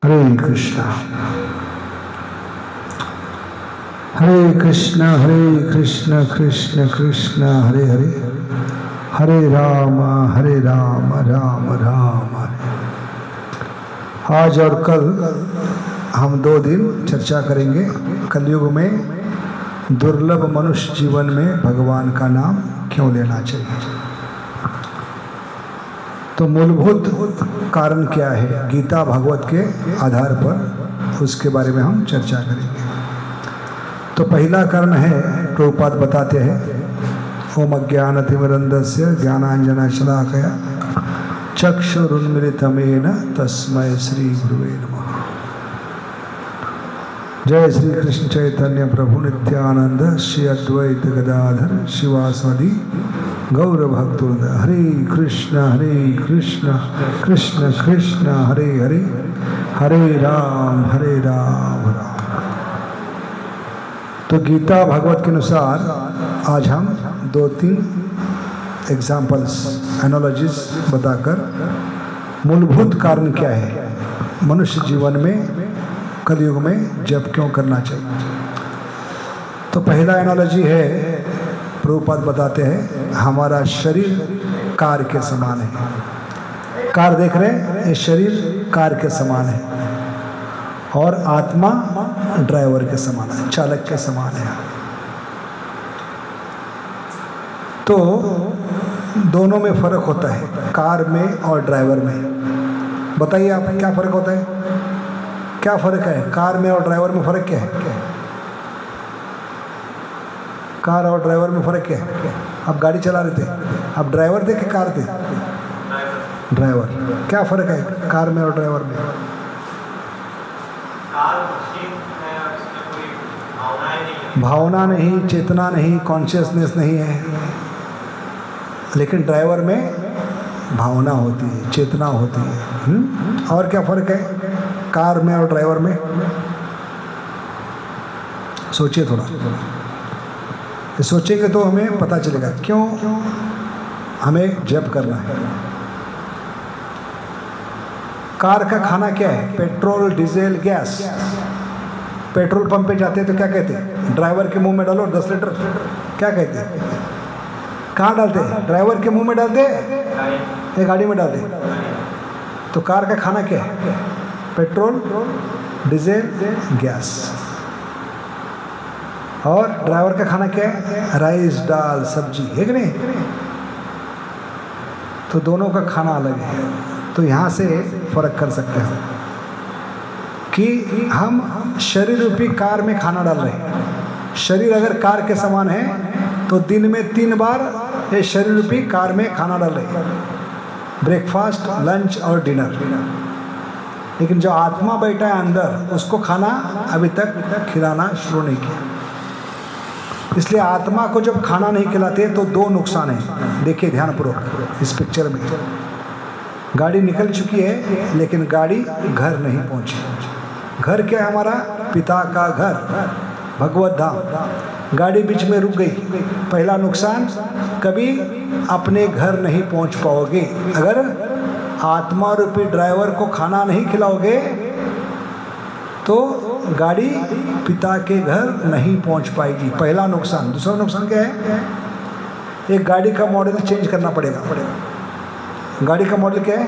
हरे कृष्णा कृष्ण कृष्ण कृष्ण हरे हरे, हरे राम राम राम हरे। आज और कल हम 2 दिन चर्चा करेंगे कलयुग में दुर्लभ मनुष्य जीवन में भगवान का नाम क्यों लेना चाहिए। तो मूलभूत कारण क्या है, गीता भागवत के आधार पर उसके बारे में हम चर्चा करेंगे। तो पहला कारण है, प्रभुपाद बताते हैं, ओम अज्ञानतिमिरन्धस्य ज्ञानांजनशलाकया चक्षुरुन्मीलितं तस्मै श्री गुरुवे नमः। जय श्री कृष्ण चैतन्य प्रभु नित्यानंद श्री अद्वैत गदाधर शिवासादि गौर भक्तवृंद। हरे कृष्ण कृष्ण कृष्ण हरे हरे, हरे राम राम। तो गीता भागवत के अनुसार आज हम 2-3 एग्जाम्पल्स, एनालॉजीज बताकर मूलभूत कारण क्या है मनुष्य जीवन में कलयुग में जप क्यों करना चाहिए। तो पहला एनालॉजी है, प्रभुपाद बताते हैं, हमारा शरीर कार के समान है। कार देख रहे हैं, ये शरीर कार के समान है और आत्मा ड्राइवर के समान है, चालक के समान है। तो दोनों में फर्क होता है, कार में और ड्राइवर में। बताइए आप, क्या फर्क होता है, क्या फर्क है कार में और ड्राइवर में? फर्क क्या है? कार और ड्राइवर में फर्क क्या है? आप गाड़ी चला रहे थे, आप ड्राइवर थे कि कार थे? ड्राइवर। क्या फर्क है कार में और ड्राइवर में? भावना नहीं, चेतना नहीं, कॉन्शियसनेस नहीं है। लेकिन ड्राइवर में भावना होती है, चेतना होती है। और क्या फर्क है कार में और ड्राइवर में? सोचिए थोड़ा, सोचेंगे तो हमें पता चलेगा क्यों हमें जप करना है। कार का खाना क्या है? Petrol, diesel, gas. Petrol pump पे जाते हैं तो क्या कहते हैं? ड्राइवर के मुंह में डालो 10 लीटर। क्या कहते हैं? कहाँ डालते हैं? ड्राइवर के मुंह में डालते हैं या गाड़ी में डालते हैं? तो कार का खाना क्या है? Petrol, diesel, gas. और ड्राइवर का खाना क्या है? राइस, दाल, सब्जी, है कि नहीं? तो दोनों का खाना अलग है। तो यहाँ से फर्क कर सकते हैं कि हम शरीर रूपी कार में खाना डाल रहे हैं। शरीर अगर कार के समान है तो दिन में 3 बार ये शरीर रूपी कार में खाना डाल रहे हैं, ब्रेकफास्ट, लंच और डिनर। लेकिन जो आत्मा बैठा है अंदर, उसको खाना अभी तक खिलाना शुरू नहीं किया। इसलिए आत्मा को जब खाना नहीं खिलाते तो 2 नुकसान हैं। देखिए ध्यानपूर्वक इस पिक्चर में, गाड़ी निकल चुकी है लेकिन गाड़ी घर नहीं पहुंची। घर क्या है हमारा? पिता का घर, भगवत धाम। गाड़ी बीच में रुक गई, पहला नुकसान, कभी अपने घर नहीं पहुंच पाओगे। अगर आत्मा रूपी ड्राइवर को खाना नहीं खिलाओगे तो गाड़ी पिता के घर नहीं पहुंच पाएगी, पहला नुकसान। दूसरा नुकसान क्या है? एक गाड़ी का मॉडल चेंज करना पड़ेगा। गाड़ी का मॉडल क्या है?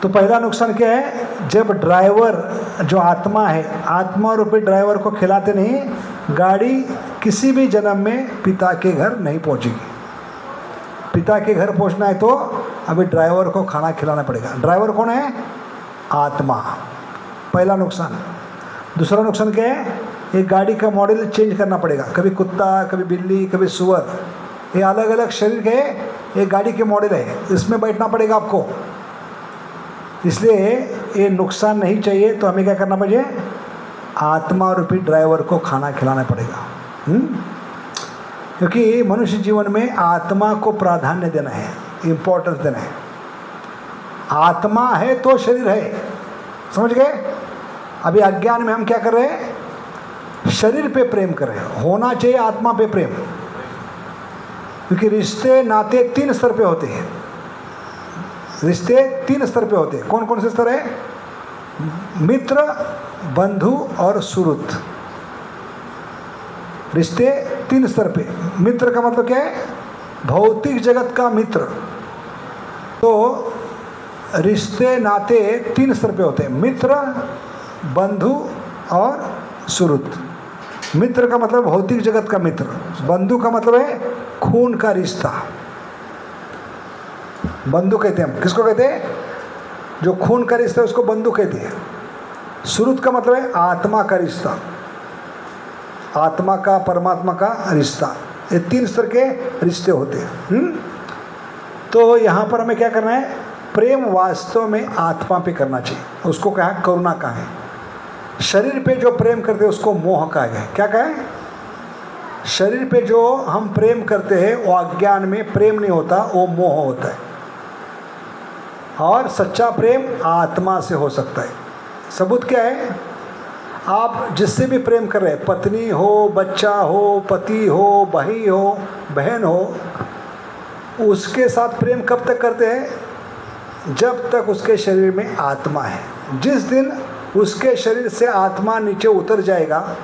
तो पहला नुकसान क्या है? जब ड्राइवर जो आत्मा है, आत्मा रूपी ड्राइवर को खिलाते नहीं, गाड़ी किसी भी जन्म में पिता के घर नहीं पहुंचेगी। पिता के घर पहुंचना है तो अभी ड्राइवर को खाना खिलाना पड़ेगा। ड्राइवर कौन है? आत्मा। पहला नुकसान। दूसरा नुकसान क्या है? एक गाड़ी का मॉडल चेंज करना पड़ेगा, कभी कुत्ता, कभी बिल्ली, कभी सुअर। ये अलग अलग शरीर के एक गाड़ी के मॉडल है, इसमें बैठना पड़ेगा आपको। इसलिए ये नुकसान नहीं चाहिए तो हमें क्या करना पड़ेगा? आत्मा रूपी ड्राइवर को खाना खिलाना पड़ेगा। क्योंकि मनुष्य जीवन में आत्मा को प्राधान्य देना है, इम्पोर्टेंस देना है। आत्मा है तो शरीर है, समझ गए? अभी अज्ञान में हम क्या कर रहे हैं? शरीर पे प्रेम कर रहे हैं। होना चाहिए आत्मा पे प्रेम, क्योंकि रिश्ते नाते 3 स्तर पे होते हैं। रिश्ते 3 स्तर पे होते हैं। कौन कौन से स्तर है? मित्र, बंधु और सुहृद, रिश्ते 3 स्तर पे। मित्र का मतलब क्या है? भौतिक जगत का मित्र। तो रिश्ते नाते 3 स्तर पे होते हैं, मित्र, बंधु और सुहृद। मित्र का मतलब भौतिक जगत का मित्र, बंधु का मतलब है खून का रिश्ता। बंधु कहते हैं हम, किसको कहते हैं? जो खून का रिश्ता है उसको बंधु कहते हैं। सुहृद का मतलब है आत्मा का रिश्ता, आत्मा का, परमात्मा का रिश्ता। ये 3 स्तर के रिश्ते होते हैं। तो यहाँ पर हमें क्या करना है? प्रेम वास्तव में आत्मा पे करना चाहिए, उसको कहा करुणा कहा है। शरीर पे जो प्रेम करते हैं उसको मोह कहा गया है। क्या कहा है? शरीर पे जो हम प्रेम करते हैं वो अज्ञान में प्रेम नहीं होता, वो मोह होता है। और सच्चा प्रेम आत्मा से हो सकता है। सबूत क्या है? आप जिससे भी प्रेम कर रहे हैं, पत्नी हो, बच्चा हो, पति हो, भाई हो, बहन हो, उसके साथ प्रेम कब तक करते हैं? जब तक उसके शरीर में आत्मा है। जिस दिन उसके शरीर से आत्मा नीचे उतर जाएगा,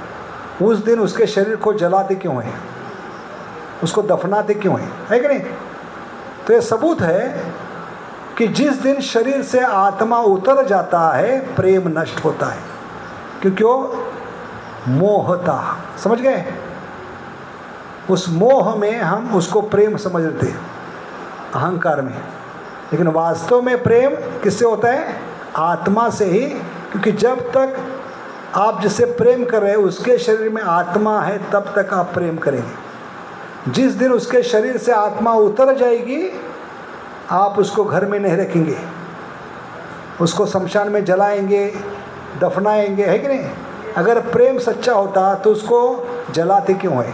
उस दिन उसके शरीर को जलाते क्यों है? उसको दफनाते क्यों है कि नहीं? तो ये सबूत है कि जिस दिन शरीर से आत्मा उतर जाता है, प्रेम नष्ट होता है, क्योंकि वो मोहता। समझ गए? उस मोह में हम उसको प्रेम समझ लेते हैं, अहंकार में। लेकिन वास्तव में प्रेम किससे होता है? आत्मा से ही। क्योंकि जब तक आप जिससे प्रेम कर रहे हैं उसके शरीर में आत्मा है, तब तक आप प्रेम करेंगे। जिस दिन उसके शरीर से आत्मा उतर जाएगी, आप उसको घर में नहीं रखेंगे, उसको शमशान में जलाएंगे, दफनाएंगे, है कि नहीं? अगर प्रेम सच्चा होता तो उसको जलाते क्यों है?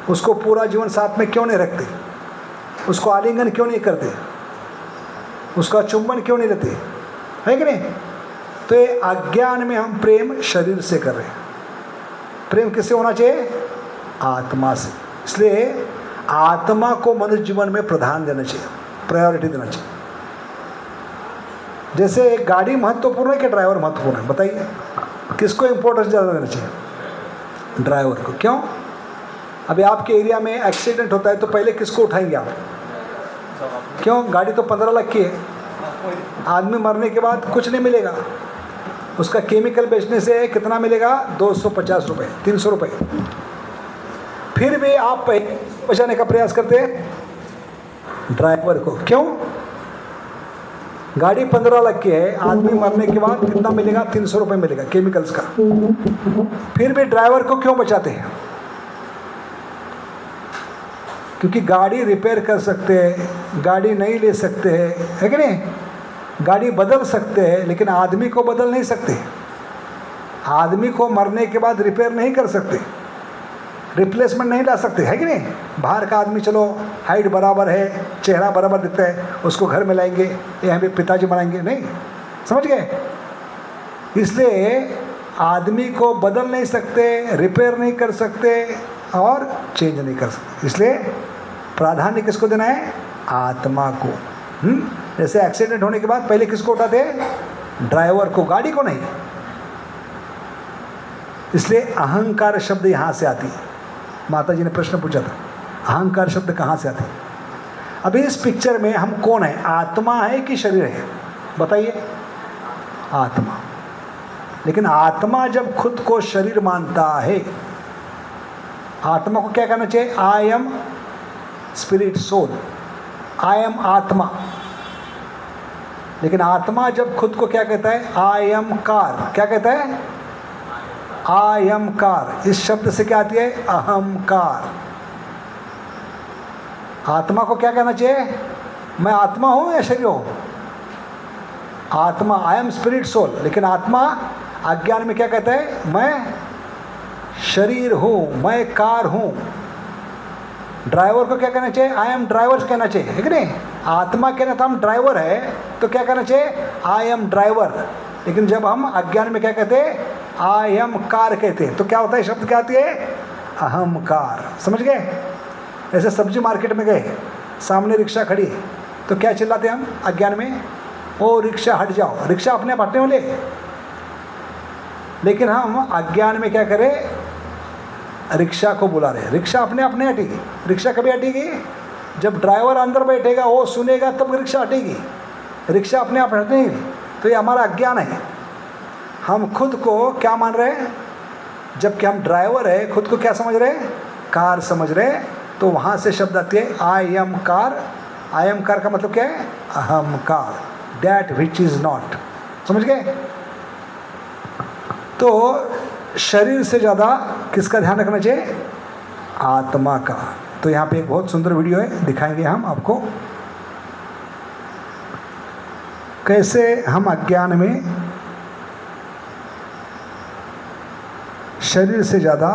उसको पूरा जीवन साथ में क्यों नहीं रखते? उसको आलिंगन क्यों नहीं करते? उसका चुंबन क्यों नहीं लेते? है कि नहीं? तो ये अज्ञान में हम प्रेम शरीर से कर रहे हैं। प्रेम किससे होना चाहिए? आत्मा से। इसलिए आत्मा को मनुष्य जीवन में प्रधान देना चाहिए, प्रायोरिटी देना चाहिए। जैसे एक गाड़ी महत्वपूर्ण है कि ड्राइवर महत्वपूर्ण है? बताइए, किसको इंपॉर्टेंस ज़्यादा देना चाहिए? ड्राइवर को। क्यों? अभी आपके एरिया में एक्सीडेंट होता है तो पहले किसको उठाएंगे आप? क्यों? गाड़ी तो 15 लाख की है, आदमी मरने के बाद कुछ नहीं मिलेगा। उसका केमिकल बेचने से कितना मिलेगा? 250 रुपये, 300 रुपये। फिर भी आप पहले बचाने का प्रयास करते हैं ड्राइवर को। क्यों? गाड़ी 15 लाख की है, आदमी मरने के बाद कितना मिलेगा? 300 रुपये मिलेगा केमिकल्स का। फिर भी ड्राइवर को क्यों बचाते हैं? क्योंकि गाड़ी रिपेयर कर सकते हैं, गाड़ी नहीं ले सकते हैं, है कि नहीं? गाड़ी बदल सकते हैं, लेकिन आदमी को बदल नहीं सकते। आदमी को मरने के बाद रिपेयर नहीं कर सकते, रिप्लेसमेंट नहीं ला सकते, है कि नहीं? बाहर का आदमी चलो हाइट बराबर है, चेहरा बराबर दिखता है, उसको घर में लाएंगे, ये हमें पिताजी बनाएंगे, नहीं। समझ गए? इसलिए आदमी को बदल नहीं सकते, रिपेयर नहीं कर सकते और चेंज नहीं कर सकते। इसलिए प्राधान्य किसको देना है? आत्मा को। जैसे एक्सीडेंट होने के बाद पहले किसको उठाते हैं? ड्राइवर को, गाड़ी को नहीं। इसलिए अहंकार शब्द यहाँ से आती है। माता जी ने प्रश्न पूछा था, अहंकार शब्द कहाँ से आती है? अभी इस पिक्चर में हम कौन है? आत्मा है कि शरीर है? बताइए। आत्मा। लेकिन आत्मा जब खुद को शरीर मानता है, आत्मा को क्या कहना चाहिए? I am spirit soul, I am आत्मा। लेकिन आत्मा जब खुद को क्या कहता है? I am car. क्या कहता है? I am car. इस शब्द से क्या आती है? अहंकार। आत्मा को क्या कहना चाहिए? मैं आत्मा हूं या शरीर हूं? आत्मा, आई एम स्पिरिट सोल। लेकिन आत्मा अज्ञान में क्या कहता है? मैं शरीर हूं, मैं कार हूं। ड्राइवर को क्या कहना चाहिए? आई एम ड्राइवर कहना चाहिए, है कि नहीं? आत्मा कहना था हम ड्राइवर है, तो क्या कहना चाहिए? I M driver. लेकिन जब हम अज्ञान में क्या कहते हैं? आई एम कार कहते हैं। तो क्या होता है? शब्द क्या आती है? अहंकार। समझ गए? ऐसे सब्जी मार्केट में गए, सामने रिक्शा खड़ी, तो क्या चिल्लाते हैं हम अज्ञान में? ओ रिक्शा हट जाओ। रिक्शा अपने आप हटने वाले? लेकिन हम अज्ञान में क्या करें, रिक्शा को बुला रहे हैं। रिक्शा अपने आप नहीं हटेगी। रिक्शा कभी हटेगी जब ड्राइवर अंदर बैठेगा, वो सुनेगा, तब रिक्शा हटेगी। रिक्शा अपने आप हटती नहीं। तो ये हमारा अज्ञान है। हम खुद को क्या मान रहे हैं, जबकि हम ड्राइवर है, खुद को क्या समझ रहे हैं, कार समझ रहे हैं। तो वहाँ से शब्द आते हैं आई am car. I am car का मतलब क्या है, अहम car, that which is not. समझ गए। तो शरीर से ज़्यादा किसका ध्यान रखना चाहिए, आत्मा का। तो यहाँ पे एक बहुत सुंदर वीडियो है, दिखाएंगे हम आपको कैसे हम अज्ञान में शरीर से ज़्यादा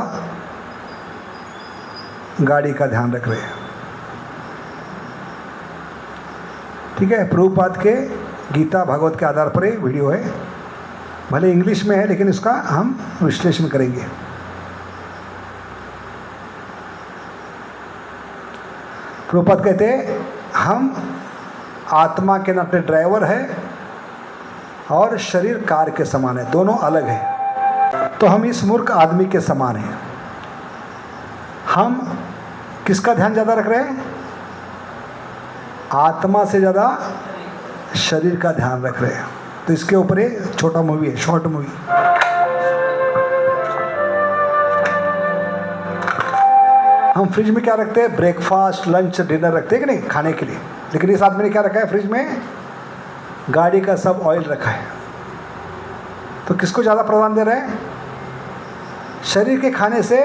गाड़ी का ध्यान रख रहे हैं। ठीक है, प्रभुपाद के गीता भागवत के आधार पर ये वीडियो है। भले इंग्लिश में है, लेकिन इसका हम विश्लेषण करेंगे। प्रभुपाद कहते हैं हम आत्मा के नाते ड्राइवर है और शरीर कार के समान है, दोनों अलग है। तो हम इस मूर्ख आदमी के समान हैं। हम किसका ध्यान ज़्यादा रख रहे हैं, आत्मा से ज़्यादा शरीर का ध्यान रख रहे हैं। तो इसके ऊपर एक छोटा मूवी है, शॉर्ट मूवी। हम फ्रिज में क्या रखते हैं, ब्रेकफास्ट, लंच, डिनर रखते हैं कि नहीं, खाने के लिए। लेकिन इस आदमी ने क्या रखा है फ्रिज में, गाड़ी का सब ऑयल रखा है। तो किसको ज़्यादा प्रधान दे रहे हैं, शरीर के खाने से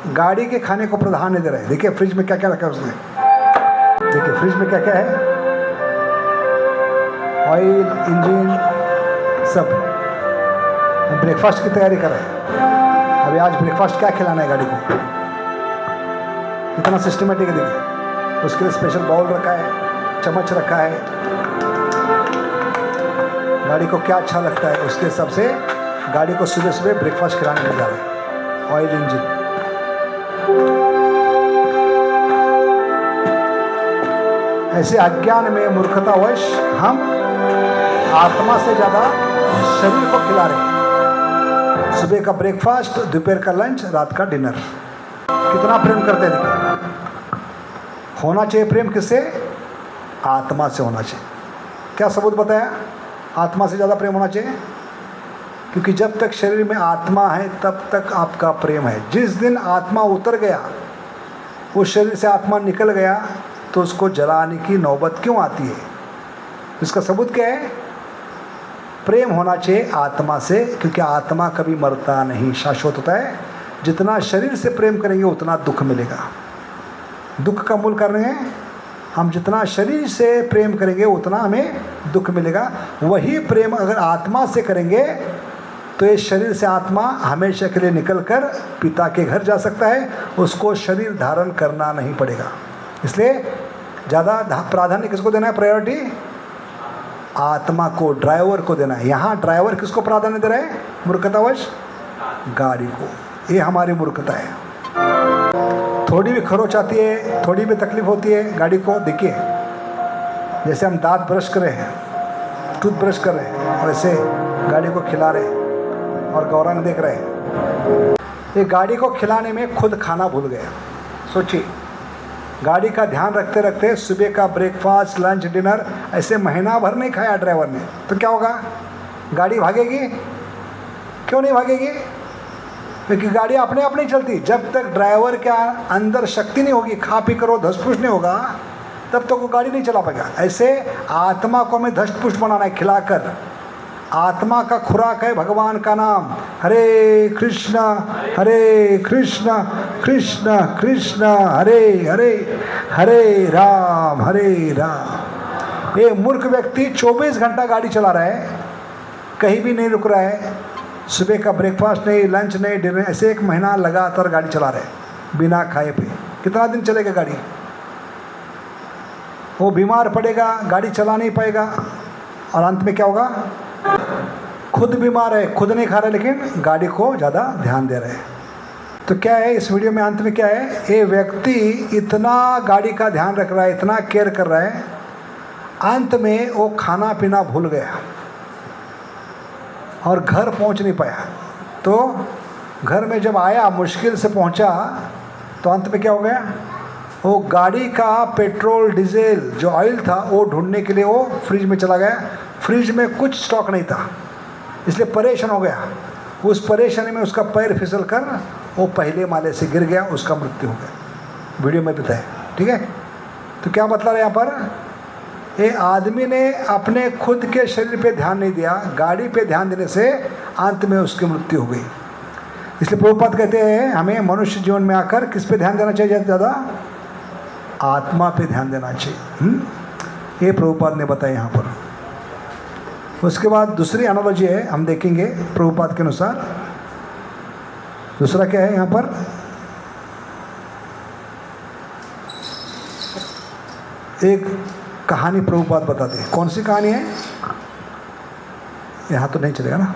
गाड़ी के खाने को प्राधान्य दे रहे हैं। देखिए फ्रिज में क्या क्या रखा है उसने, देखिए फ्रिज में क्या क्या है, ऑयल, इंजन, सब। ब्रेकफास्ट की तैयारी कर रहे हैं। अभी आज ब्रेकफास्ट क्या खिलाना है गाड़ी को, कितना सिस्टमेटिक है। देखिए उसके लिए स्पेशल बाउल रखा है, चम्मच रखा है। गाड़ी को क्या अच्छा लगता है उसके हिसाब से गाड़ी को सुबह सुबह ब्रेकफास्ट खिलाने लग जा रहे हैं, ऑयल, इंजन। ऐसे अज्ञान में मूर्खतावश हम आत्मा से ज़्यादा शरीर को खिला रहे हैं। सुबह का ब्रेकफास्ट, दोपहर का लंच, रात का डिनर। कितना प्रेम करते हैं। होना चाहिए प्रेम किससे, आत्मा से होना चाहिए। क्या सबूत बताया, आत्मा से ज़्यादा प्रेम होना चाहिए। क्योंकि जब तक शरीर में आत्मा है तब तक आपका प्रेम है। जिस दिन आत्मा उतर गया, उस शरीर से आत्मा निकल गया, तो उसको जलाने की नौबत क्यों आती है। इसका सबूत क्या है, प्रेम होना चाहिए आत्मा से। क्योंकि आत्मा कभी मरता नहीं, शाश्वत होता है। जितना शरीर से प्रेम करेंगे उतना दुख मिलेगा। दुख का मूल कारण है, हम जितना शरीर से प्रेम करेंगे उतना हमें दुख मिलेगा। वही प्रेम अगर आत्मा से करेंगे तो ये शरीर से आत्मा हमेशा के लिए निकलकर पिता के घर जा सकता है। उसको शरीर धारण करना नहीं पड़ेगा। इसलिए ज़्यादा प्राधान्य किसको देना है, प्रायोरिटी आत्मा को, ड्राइवर को देना है। यहाँ ड्राइवर किसको प्राधान्य दे रहा है, मूर्खतावश गाड़ी को। ये हमारी मूर्खता है। थोड़ी भी खरोच आती है, थोड़ी भी तकलीफ होती है गाड़ी को। देखिए जैसे हम दांत ब्रश कर रहे हैं, टूथ ब्रश कर रहे हैं, वैसे गाड़ी को खिला रहे हैं और गौरंग देख रहे हैं। ये गाड़ी को खिलाने में खुद खाना भूल गए। सोचिए, गाड़ी का ध्यान रखते रखते सुबह का ब्रेकफास्ट, लंच, डिनर ऐसे महीना भर नहीं खाया ड्राइवर ने, तो क्या होगा, गाड़ी भागेगी। क्यों नहीं भागेगी, क्योंकि गाड़ी अपने आप नहीं चलती। जब तक ड्राइवर के अंदर शक्ति नहीं होगी, खा पी करो धष्ट पुष्ट नहीं होगा, तब तक वो गाड़ी नहीं चला पाएगा। ऐसे आत्मा को हमें धष्ट पुष्ट बनाना है खिलाकर। आत्मा का खुराक है भगवान का नाम, हरे कृष्ण कृष्ण कृष्ण हरे हरे, हरे राम। ये मूर्ख व्यक्ति 24 घंटा गाड़ी चला रहा है, कहीं भी नहीं रुक रहा है। सुबह का ब्रेकफास्ट नहीं, लंच नहीं, डिनर, ऐसे एक महीना लगातार गाड़ी चला रहे हैं बिना खाए पे। कितना दिन चलेगा गाड़ी, वो बीमार पड़ेगा, गाड़ी चला नहीं पाएगा, और अंत में क्या होगा, खुद बीमार है, खुद नहीं खा रहे, लेकिन गाड़ी को ज़्यादा ध्यान दे रहे हैं। तो क्या है इस वीडियो में अंत में क्या है, ये व्यक्ति इतना गाड़ी का ध्यान रख रहा है, इतना केयर कर रहा है, अंत में वो खाना पीना भूल गया और घर पहुंच नहीं पाया। तो घर में जब आया, मुश्किल से पहुंचा, तो अंत में क्या हो गया, वो गाड़ी का पेट्रोल डीजल जो ऑयल था वो ढूंढने के लिए वो फ्रिज में चला गया। फ्रिज में कुछ स्टॉक नहीं था, इसलिए परेशान हो गया। उस परेशानी में उसका पैर फिसल कर वो पहले माले से गिर गया, उसका मृत्यु हो गया। वीडियो में बताया, ठीक है। तो क्या मतलब है यहाँ पर, ये आदमी ने अपने खुद के शरीर पे ध्यान नहीं दिया, गाड़ी पे ध्यान देने से अंत में उसकी मृत्यु हो गई। इसलिए प्रभुपाद कहते हैं हमें मनुष्य जीवन में आकर किस पे ध्यान देना चाहिए, ज़्यादा आत्मा पे ध्यान देना चाहिए। ये प्रभुपाद ने बताया यहाँ पर। उसके बाद दूसरी एनालॉजी है, हम देखेंगे प्रभुपाद के अनुसार। दूसरा क्या है यहाँ पर, एक कहानी प्रभुपाद बताते हैं। कौन सी कहानी है, यहाँ तो नहीं चलेगा ना।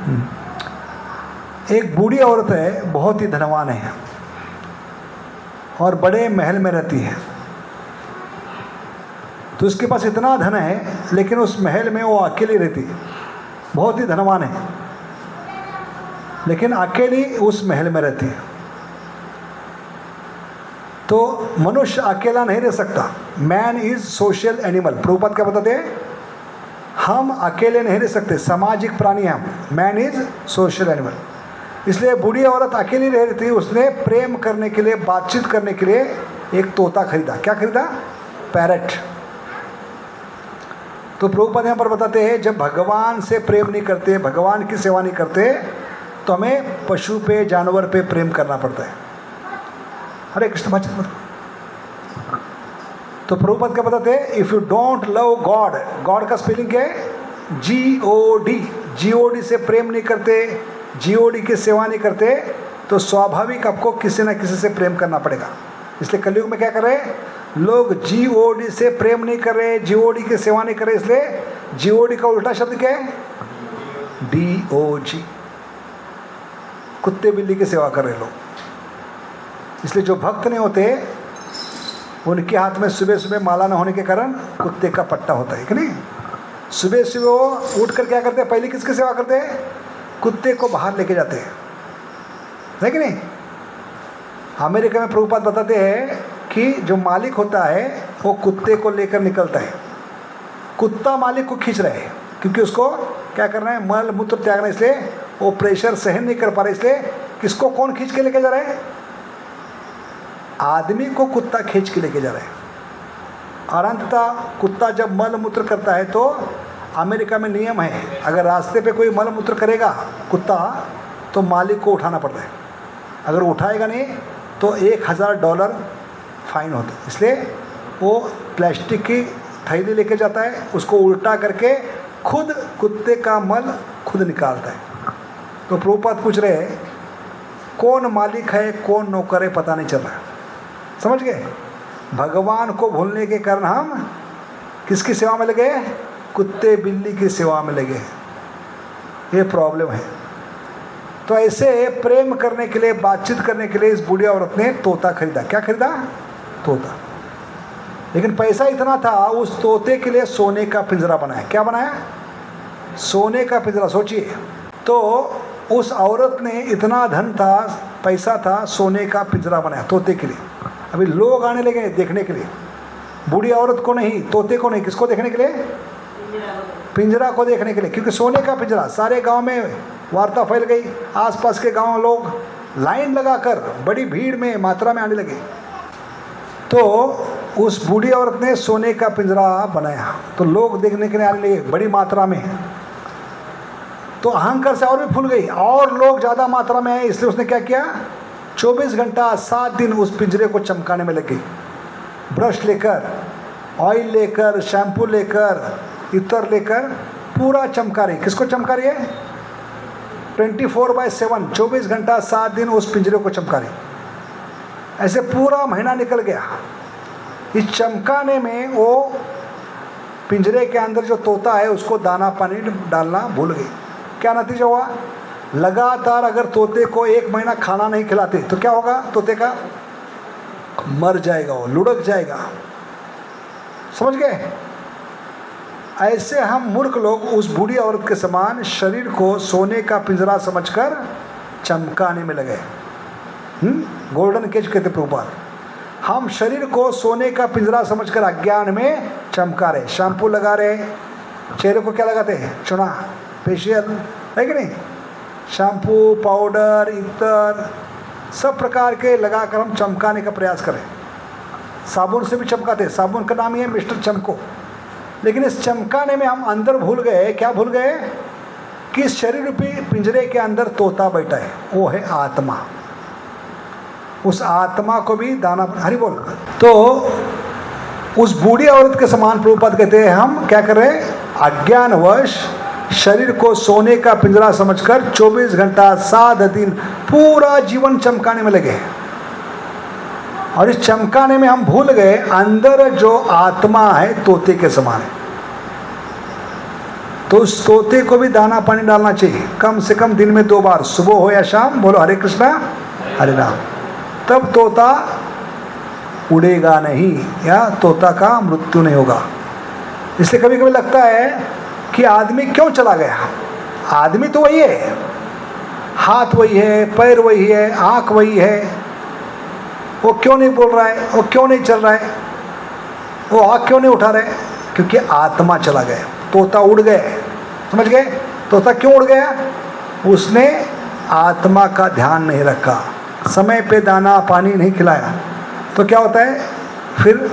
एक बूढ़ी औरत है, बहुत ही धनवान है और बड़े महल में रहती है। तो उसके पास इतना धन है, लेकिन उस महल में वो अकेली रहती है। बहुत ही धनवान है, लेकिन अकेली उस महल में रहती है। तो मनुष्य अकेला नहीं रह सकता, man is social animal. Prabhupada क्या बताते हैं, हम अकेले नहीं रह सकते, सामाजिक प्राणी हैं हम, मैन इज सोशल एनिमल। इसलिए बूढ़ी औरत अकेली रह रही थी, उसने प्रेम करने के लिए, बातचीत करने के लिए एक तोता खरीदा। क्या खरीदा, पैरट। तो प्रभुपाद यहाँ पर बताते हैं जब भगवान से प्रेम नहीं करते, भगवान की सेवा नहीं करते, तो हमें पशु पे, जानवर पे प्रेम करना पड़ता है। हरे कृष्ण बातचीत। तो प्रभुपाद क्या बताते हैं, if you don't love God, God का स्पेलिंग क्या है, GOD, GOD से प्रेम नहीं करते, GOD की सेवा नहीं करते, तो स्वाभाविक आपको किसी ना किसी से प्रेम करना पड़ेगा। इसलिए कलयुग में क्या कर रहे हैं लोग, GOD से प्रेम नहीं कर रहे, GOD की सेवा नहीं कर रहे। इसलिए GOD का उल्टा शब्द क्या है, DOG, कुत्ते बिल्ली की सेवा कर रहे लोग। इसलिए जो भक्त नहीं होते, उनके हाथ में सुबह सुबह माला न होने के कारण कुत्ते का पट्टा होता है कि नहीं। सुबह सुबह वो उठ कर क्या करते हैं, पहले किसकी सेवा करते हैं, कुत्ते को बाहर लेके जाते हैं, है कि नहीं। अमेरिका में प्रभुपाद बताते हैं कि जो मालिक होता है वो कुत्ते को लेकर निकलता है। कुत्ता मालिक को खींच रहा है, क्योंकि उसको क्या करना है, मल मूत्र त्यागना है। इसलिए वो प्रेशर सहन नहीं कर पा रहे, इसलिए किसको कौन खींच के लेके जा रहा है, आदमी को कुत्ता खींच के लेके जा रहा है। और अंततः कुत्ता जब मल मूत्र करता है, तो अमेरिका में नियम है, अगर रास्ते पे कोई मल मूत्र करेगा कुत्ता, तो मालिक को उठाना पड़ता है। अगर उठाएगा नहीं तो $1000 फाइन होता है। इसलिए वो प्लास्टिक की थैली लेके जाता है, उसको उल्टा करके खुद कुत्ते का मल खुद निकालता है। तो प्रभुपाद पूछ रहे हैं कौन मालिक है कौन नौकर है, पता नहीं चल रहा। समझ गए, भगवान को भूलने के कारण हम किसकी सेवा में लगे, कुत्ते बिल्ली की सेवा में लगे। ये प्रॉब्लम है। तो ऐसे प्रेम करने के लिए, बातचीत करने के लिए इस बूढ़ी औरत ने तोता खरीदा। क्या खरीदा, तोता। लेकिन पैसा इतना था, उस तोते के लिए सोने का पिंजरा बनाया। क्या बनाया, सोने का पिंजरा। सोचिए, तो उस औरत ने इतना धन था, पैसा था, सोने का पिंजरा बनाया तोते के लिए। अभी लोग आने लगे देखने के लिए, बूढ़ी औरत को नहीं, तोते को नहीं, किसको देखने के लिए, पिंजरा को देखने के लिए। क्योंकि सोने का पिंजरा, सारे गांव में वार्ता फैल गई, आसपास के गांव लोग लाइन लगाकर बड़ी भीड़ में, मात्रा में आने लगे। तो उस बूढ़ी औरत ने सोने का पिंजरा बनाया, तो लोग देखने के लिए आने लगे बड़ी मात्रा में। तो अहंकार से और भी फूल गई, और लोग ज़्यादा मात्रा में आए। इसलिए उसने क्या किया, 24 घंटा 7 दिन उस पिंजरे को चमकाने में लग गई। ब्रश लेकर, ऑयल लेकर, शैम्पू लेकर, इत्र लेकर पूरा चमका रही। किसको चमका रही है, 24/7, 24 घंटा 7 दिन उस पिंजरे को चमका रही। ऐसे पूरा महीना निकल गया। इस चमकाने में वो पिंजरे के अंदर जो तोता है उसको दाना पानी डालना भूल गई। क्या नतीजा हुआ, लगातार अगर तोते को 1 महीना खाना नहीं खिलाते तो क्या होगा, तोते का मर जाएगा, वो लुढ़क जाएगा। समझ गए। ऐसे हम मूर्ख लोग उस बूढ़ी औरत के समान शरीर को सोने का पिंजरा समझकर चमकाने में लगे। गोल्डन केज कहते प्रभुपाद। हम शरीर को सोने का पिंजरा समझकर अज्ञान में चमका रहे। शैम्पू लगा रहे, चेहरे को क्या लगाते हैं? चुना, फेशियल, है कि नहीं? शैम्पू, पाउडर, इतर सब प्रकार के लगाकर हम चमकाने का प्रयास करें। साबुन से भी चमकाते हैं, साबुन का नाम ही है मिस्टर चमको। लेकिन इस चमकाने में हम अंदर भूल गए, क्या भूल गए? कि इस शरीर रूपी पिंजरे के अंदर तोता बैठा है, वो है आत्मा। उस आत्मा को भी दाना, हरि बोल। तो उस बूढ़ी औरत के समान प्रभुपाद कहते हैं हम क्या कर रहे हैं? अज्ञानवश शरीर को सोने का पिंजरा समझकर 24 घंटा 7 दिन पूरा जीवन चमकाने में लगे। और इस चमकाने में हम भूल गए अंदर जो आत्मा है तोते के समान है। तो उस तोते को भी दाना पानी डालना चाहिए, कम से कम दिन में 2 बार, सुबह हो या शाम। बोलो हरे कृष्णा हरे राम। तब तोता उड़ेगा नहीं या तोता का मृत्यु नहीं होगा। इसलिए कभी कभी लगता है कि आदमी क्यों चला गया? आदमी तो वही है, हाथ वही है, पैर वही है, आँख वही है, वो क्यों नहीं बोल रहा है, वो क्यों नहीं चल रहा है, वो आँख क्यों नहीं उठा रहे? क्योंकि आत्मा चला गया, तोता उड़ गए। समझ गए? तोता क्यों उड़ गया? उसने आत्मा का ध्यान नहीं रखा, समय पे दाना पानी नहीं खिलाया। तो क्या होता है फिर?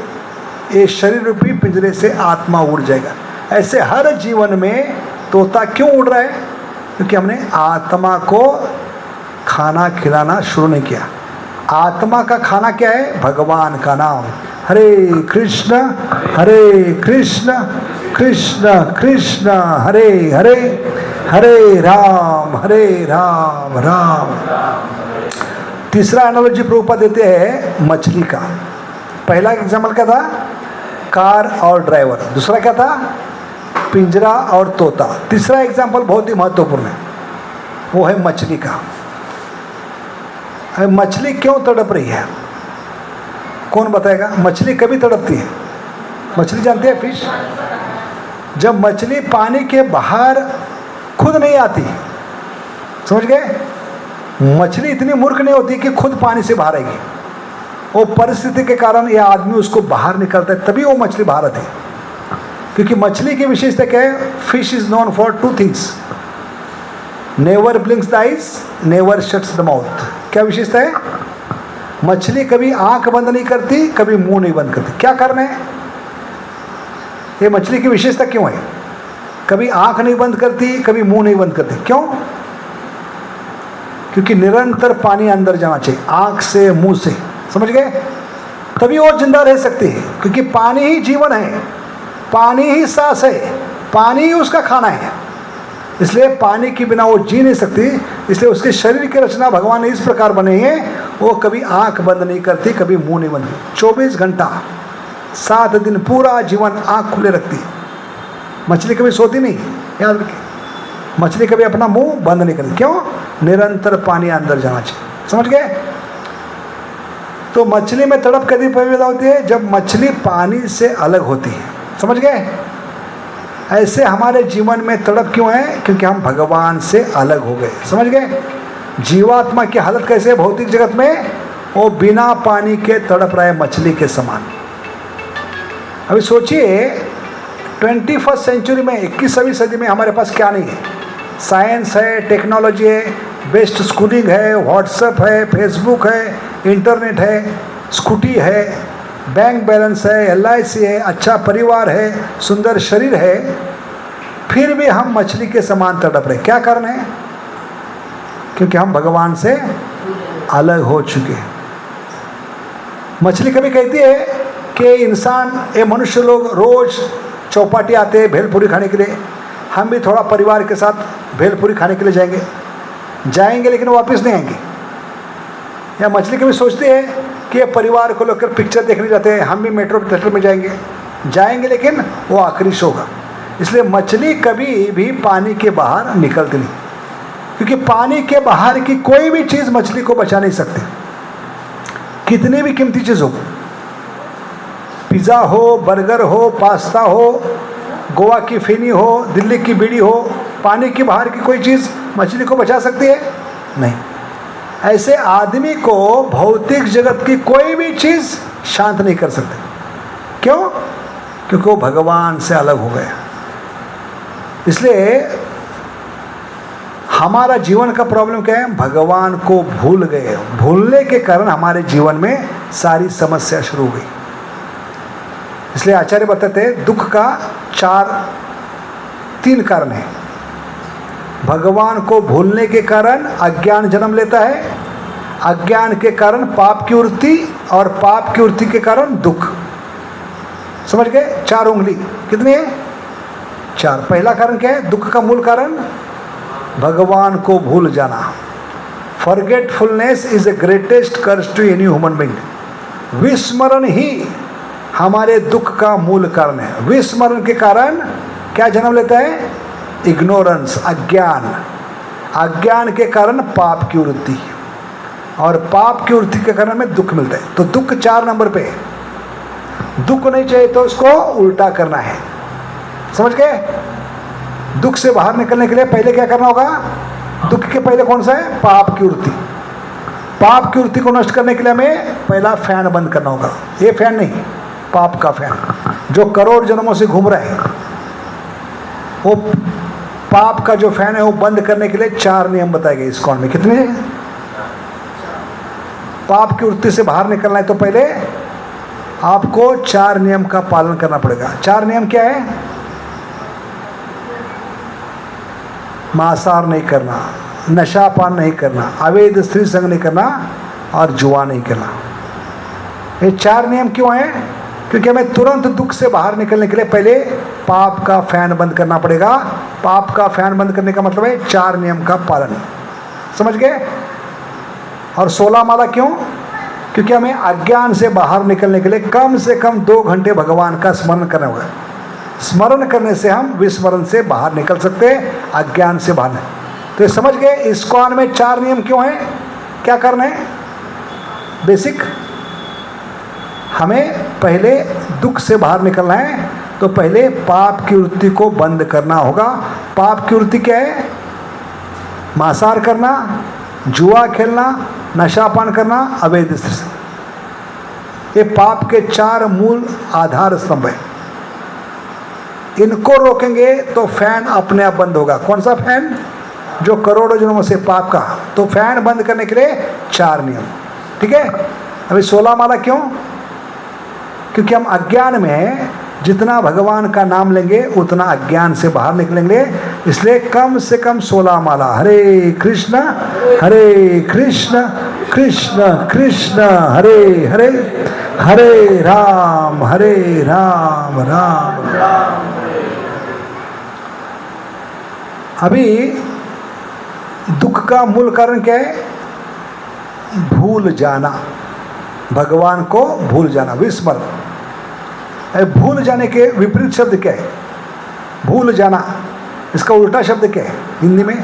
ये शरीर रूपी पिंजरे से आत्मा उड़ जाएगा। ऐसे हर जीवन में तोता क्यों उड़ रहा है? क्योंकि हमने आत्मा को खाना खिलाना शुरू नहीं किया। आत्मा का खाना क्या है? भगवान का नाम। हरे कृष्ण कृष्ण कृष्ण हरे हरे, हरे राम राम। तीसरा एनालॉजी प्रभुपाद देते हैं मछली का। पहला एग्जाम्पल क्या था? कार और ड्राइवर। दूसरा क्या था? पिंजरा और तोता। तीसरा एग्जाम्पल बहुत ही महत्वपूर्ण है, वो है मछली का। मछली क्यों तड़प रही है? कौन बताएगा? मछली कभी तड़पती है? मछली जानते हैं फिश? जब मछली पानी के बाहर खुद नहीं आती, समझ गए? मछली इतनी मूर्ख नहीं होती कि खुद पानी से बाहर आएगी। वो परिस्थिति के कारण यह आदमी उसको बाहर निकलता है, तभी वो मछली बाहर आती है। क्योंकि मछली की विशेषता क्या है? Fish is known for 2 things, never blinks the eyes, never shuts the mouth. क्या विशेषता है? मछली कभी आंख बंद नहीं करती, कभी मुंह नहीं बंद करती। क्या कारण है? ये मछली की विशेषता क्यों है? कभी आंख नहीं बंद करती, कभी मुंह नहीं बंद करती। क्यों? क्योंकि निरंतर पानी अंदर जाना चाहिए, आंख से मुंह से। समझ गए? तभी वो जिंदा रह सकती है, क्योंकि पानी ही जीवन है, पानी ही सांस है, पानी ही उसका खाना है। इसलिए पानी के बिना वो जी नहीं सकती। इसलिए उसके शरीर की रचना भगवान ने इस प्रकार बनाई है, वो कभी आंख बंद नहीं करती, कभी मुंह नहीं बंद करती। 24 घंटा 7 दिन पूरा जीवन आंख खुले रखती। मछली कभी सोती नहीं, याद रखिए। मछली कभी अपना मुंह बंद नहीं करती। क्यों? निरंतर पानी अंदर जाना चाहिए। समझ गए? तो मछली में तड़प कभी पैदा होती है? जब मछली पानी से अलग होती है। समझ गए? ऐसे हमारे जीवन में तड़प क्यों है? क्योंकि हम भगवान से अलग हो गए। समझ गए? जीवात्मा की हालत कैसे है भौतिक जगत में? वो बिना पानी के तड़प रहा है, मछली के समान। अभी सोचिए 21वीं सेंचुरी में, 21वीं सदी में हमारे पास क्या नहीं है? साइंस है, टेक्नोलॉजी है, बेस्ट स्कूलिंग है, व्हाट्सएप है, फेसबुक है, इंटरनेट है, स्कूटी है, बैंक बैलेंस है, LIC है, अच्छा परिवार है, सुंदर शरीर है, फिर भी हम मछली के समान तड़प रहे। क्या कारण है? क्योंकि हम भगवान से अलग हो चुके हैं। मछली कभी कहती है कि इंसान, ये मनुष्य लोग रोज चौपाटी आते हैं भेलपूरी खाने के लिए, हम भी थोड़ा परिवार के साथ भेलपूरी खाने के लिए जाएंगे लेकिन वापस नहीं आएंगे। या मछली कभी सोचती है कि ये परिवार को लेकर पिक्चर देखने जाते हैं, हम भी मेट्रो थिएटर में जाएंगे लेकिन वो आखिरी शो होगा। इसलिए मछली कभी भी पानी के बाहर निकलती नहीं, क्योंकि पानी के बाहर की कोई भी चीज़ मछली को बचा नहीं सकती, कितनी भी कीमती चीज़ हो। पिज़्ज़ा हो, बर्गर हो, पास्ता हो, गोवा की फेनी हो, दिल्ली की बीड़ी हो, पानी के बाहर की कोई चीज़ मछली को बचा सकती है? नहीं। ऐसे आदमी को भौतिक जगत की कोई भी चीज शांत नहीं कर सकते। क्यों? क्योंकि वो भगवान से अलग हो गया। इसलिए हमारा जीवन का प्रॉब्लम क्या है? भगवान को भूल गए। भूलने के कारण हमारे जीवन में सारी समस्या शुरू हो गई। इसलिए आचार्य बताते हैं दुख का 3 कारण है। भगवान को भूलने के कारण अज्ञान जन्म लेता है, अज्ञान के कारण पाप की वृत्ति, और पाप की वृत्ति के कारण दुख। समझ गए? 4 उंगली कितनी है? 4। पहला कारण क्या है? दुख का मूल कारण भगवान को भूल जाना। Forgetfulness is the greatest curse to any human being. विस्मरण ही हमारे दुख का मूल कारण है। विस्मरण के कारण क्या जन्म लेता है? इग्नोरेंस, अज्ञान। अज्ञान के कारण पाप की वृत्ति, और पाप की वृत्ति के कारण हमें दुख मिलता है। तो दुख 4 नंबर पे है। दुख नहीं चाहिए तो उसको उल्टा करना है। समझ गए? दुख से बाहर निकलने के लिए पहले क्या करना होगा? दुख के पहले कौन सा है? पाप की वृत्ति। पाप की वृत्ति को नष्ट करने के लिए हमें पहला फैन बंद करना होगा। ये फैन नहीं, पाप का फैन जो करोड़ जन्मों से घूम रहा है, वो पाप का जो फैन है वो बंद करने के लिए 4 नियम बताए गए इस्कॉन में। कितने? पाप की वृत्ति से बाहर निकलना है तो पहले आपको 4 नियम का पालन करना पड़ेगा। 4 नियम क्या है? मांसाहार नहीं करना, नशापान नहीं करना, अवैध स्त्री संग नहीं करना, और जुआ नहीं करना। ये 4 नियम क्यों हैं? क्योंकि हमें तुरंत दुख से बाहर निकलने के लिए पहले पाप का फैन बंद करना पड़ेगा। पाप का फैन बंद करने का मतलब है 4 नियम का पालन। समझ गए? और 16 माला क्यों? क्योंकि हमें अज्ञान से बाहर निकलने के लिए कम से कम 2 घंटे भगवान का स्मरण करना होगा। स्मरण करने से हम विस्मरण से बाहर निकल सकते हैं, अज्ञान से बाहर नहीं। तो ये समझ गए इस्कॉन में 4 नियम क्यों हैं? क्या करना है? बेसिक, हमें पहले दुख से बाहर निकलना है तो पहले पाप की वृत्ति को बंद करना होगा। पाप की वृत्ति क्या है? मांसाहार करना, जुआ खेलना, नशापान करना, अवैध स्त्री संग। ये पाप के 4 मूल आधार स्तंभ है। इनको रोकेंगे तो फैन अपने आप बंद होगा। कौन सा फैन? जो करोड़ों जन्मों से पाप का। तो फैन बंद करने के लिए 4 नियम। ठीक है? अभी 16 माला क्यों? क्योंकि हम अज्ञान में हैं, जितना भगवान का नाम लेंगे उतना अज्ञान से बाहर निकलेंगे। इसलिए कम से कम 16 माला। हरे कृष्ण कृष्ण कृष्ण हरे हरे, हरे राम राम राम। अभी दुख का मूल कारण क्या है? भूल जाना, भगवान को भूल जाना, विस्मरण। भूल जाने के विपरीत शब्द क्या है? भूल जाना। इसका उल्टा शब्द क्या है हिंदी में?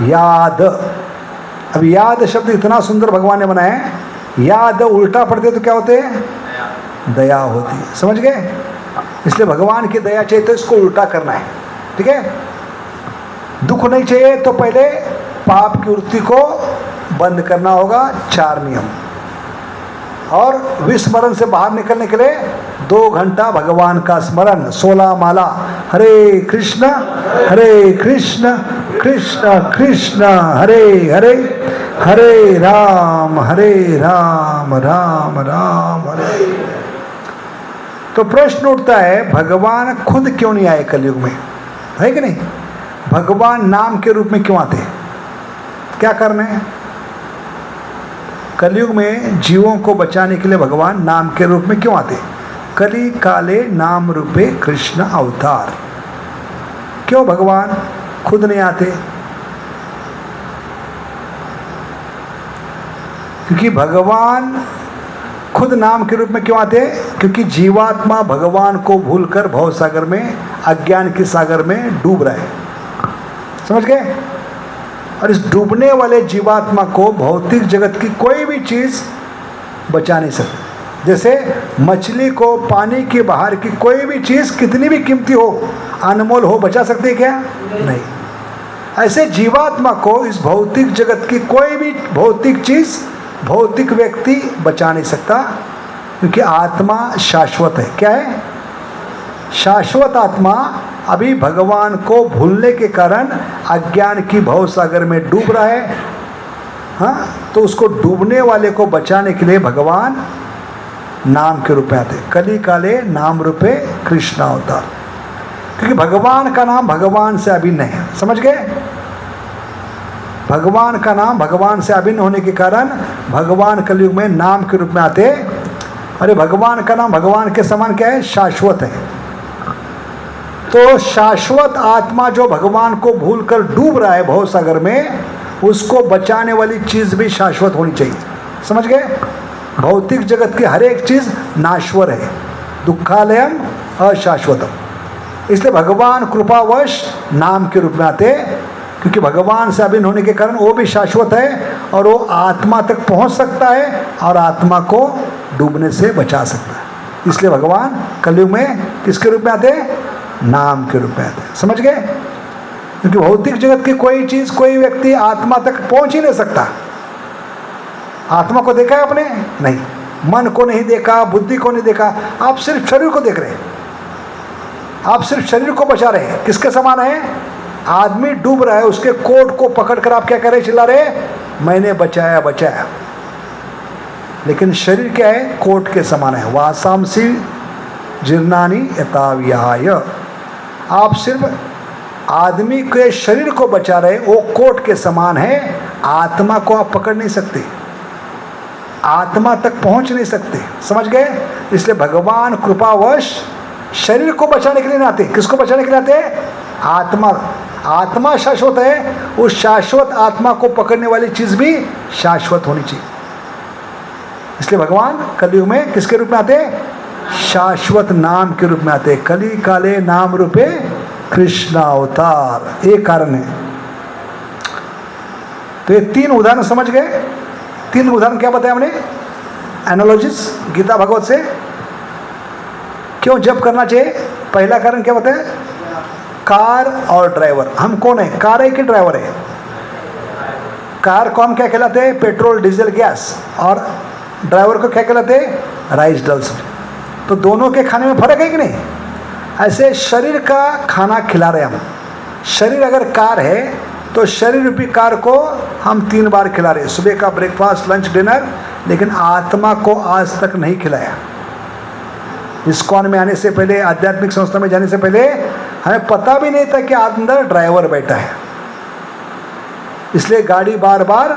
याद। अब याद शब्द इतना सुंदर भगवान ने बनाया है। याद उल्टा पढ़ते तो क्या होते हैं? दया होती है। समझ गए? इसलिए भगवान की दया चाहिए तो इसको उल्टा करना है। ठीक है? दुख नहीं चाहिए तो पहले पाप की वृत्ति को बंद करना होगा, 4 नियम। और विस्मरण से बाहर निकलने के लिए 2 घंटा भगवान का स्मरण, 16 माला। हरे कृष्ण कृष्ण कृष्ण हरे हरे, हरे राम राम राम हरे। तो प्रश्न उठता है भगवान खुद क्यों नहीं आए कलयुग में? है कि नहीं? भगवान नाम के रूप में क्यों आते? क्या करना है? कलयुग में जीवों को बचाने के लिए भगवान नाम के रूप में क्यों आते? कली काले नाम रूपे कृष्ण अवतार। क्यों भगवान खुद नहीं आते? क्योंकि भगवान खुद नाम के रूप में क्यों आते? क्योंकि जीवात्मा भगवान को भूलकर भव सागर में, अज्ञान के सागर में डूब रहा है। समझ गए? और इस डूबने वाले जीवात्मा को भौतिक जगत की कोई भी चीज बचा नहीं सकती। जैसे मछली को पानी के बाहर की कोई भी चीज कितनी भी कीमती हो, अनमोल हो, बचा सकती है क्या? नहीं। ऐसे जीवात्मा को इस भौतिक जगत की कोई भी भौतिक चीज, भौतिक व्यक्ति बचा नहीं सकता, क्योंकि आत्मा शाश्वत है। क्या है? शाश्वत आत्मा अभी भगवान को भूलने के कारण अज्ञान की भवसागर में डूब रहा है। हाँ, तो उसको डूबने वाले को बचाने के लिए भगवान नाम के रूप में आते। कली काले नाम रूपे कृष्ण अवतार, क्योंकि भगवान का नाम भगवान से अभिन्न है। समझ गए? भगवान का नाम भगवान से अभिन्न होने के कारण भगवान कलयुग में नाम के रूप में आते। अरे भगवान का नाम भगवान के समान क्या है? शाश्वत है। तो शाश्वत आत्मा जो भगवान को भूलकर डूब रहा है भवसागर में, उसको बचाने वाली चीज भी शाश्वत होनी चाहिए। समझ गए? भौतिक जगत की हर एक चीज नाश्वर है, दुखालयम अशाश्वतम। इसलिए भगवान कृपावश नाम के रूप में आते, क्योंकि भगवान से अभिन्न होने के कारण वो भी शाश्वत है और वो आत्मा तक पहुंच सकता है और आत्मा को डूबने से बचा सकता है। इसलिए भगवान कलयुग में किसके रूप में आते? नाम के रूप में आते। समझ गए? क्योंकि भौतिक जगत की कोई चीज, कोई व्यक्ति आत्मा तक पहुंच ही नहीं सकता। आत्मा को देखा है आपने? नहीं। मन को नहीं देखा, बुद्धि को नहीं देखा, आप सिर्फ शरीर को देख रहे हैं। आप सिर्फ शरीर को बचा रहे हैं। किसके समान है? आदमी डूब रहा है, उसके कोट को पकड़कर आप क्या कर रहे? चिल्ला रहे, मैंने बचाया बचाया। लेकिन शरीर क्या है? कोट के समान है। वासांसी जीर्णानि यथा विहाय। आप सिर्फ आदमी के शरीर को बचा रहे, वो कोट के समान है। आत्मा को आप पकड़ नहीं सकते, आत्मा तक पहुंच नहीं सकते। समझ गए? इसलिए भगवान कृपावश शरीर को बचाने के लिए आते। किसको बचाने के लिए आते? आत्मा। आत्मा शाश्वत है, उस शाश्वत आत्मा को पकड़ने वाली चीज भी शाश्वत होनी चाहिए। इसलिए भगवान कलयुग में किसके रूप में आते? शाश्वत नाम के रूप में आते। कली काले नाम रूपे कृष्ण अवतार, एक कारण है। तो ये तीन उदाहरण समझ गए। तीन उदाहरण क्या बताया हमने? एनालॉजिस गीता भगवत से। क्यों जप करना चाहिए? पहला कारण क्या बताया? कार और ड्राइवर। हम कौन है? कार है कि ड्राइवर है? कार को हम क्या कहलाते हैं? Petrol diesel gas. और ड्राइवर को क्या कहलाते हैं? Rice dulls. तो दोनों के खाने में फर्क है कि नहीं? ऐसे शरीर का खाना खिला रहे हम। शरीर अगर कार है तो शरीर रूपी कार को हम 3 बार खिला रहे, सुबह का ब्रेकफास्ट, लंच, डिनर। लेकिन आत्मा को आज तक नहीं खिलाया। इस्कॉन में आने से पहले, आध्यात्मिक संस्था में जाने से पहले हमें पता भी नहीं था कि अंदर ड्राइवर बैठा है। इसलिए गाड़ी बार बार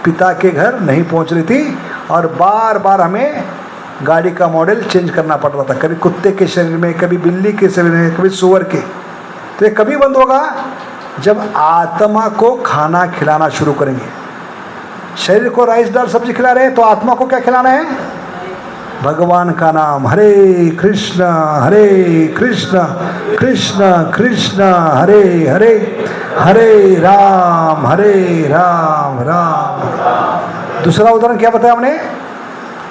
पिता के घर नहीं पहुंच रही थी और बार बार हमें गाड़ी का मॉडल चेंज करना पड़ रहा था। कभी कुत्ते के शरीर में, कभी बिल्ली के शरीर में, कभी सुअर के। तो ये कभी बंद होगा? जब आत्मा को खाना खिलाना शुरू करेंगे। शरीर को राइस दाल सब्जी खिला रहे हैं, तो आत्मा को क्या खिलाना है? भगवान का नाम। हरे कृष्ण कृष्ण कृष्ण हरे हरे, हरे राम राम राम। दूसरा उदाहरण क्या बताया हमने?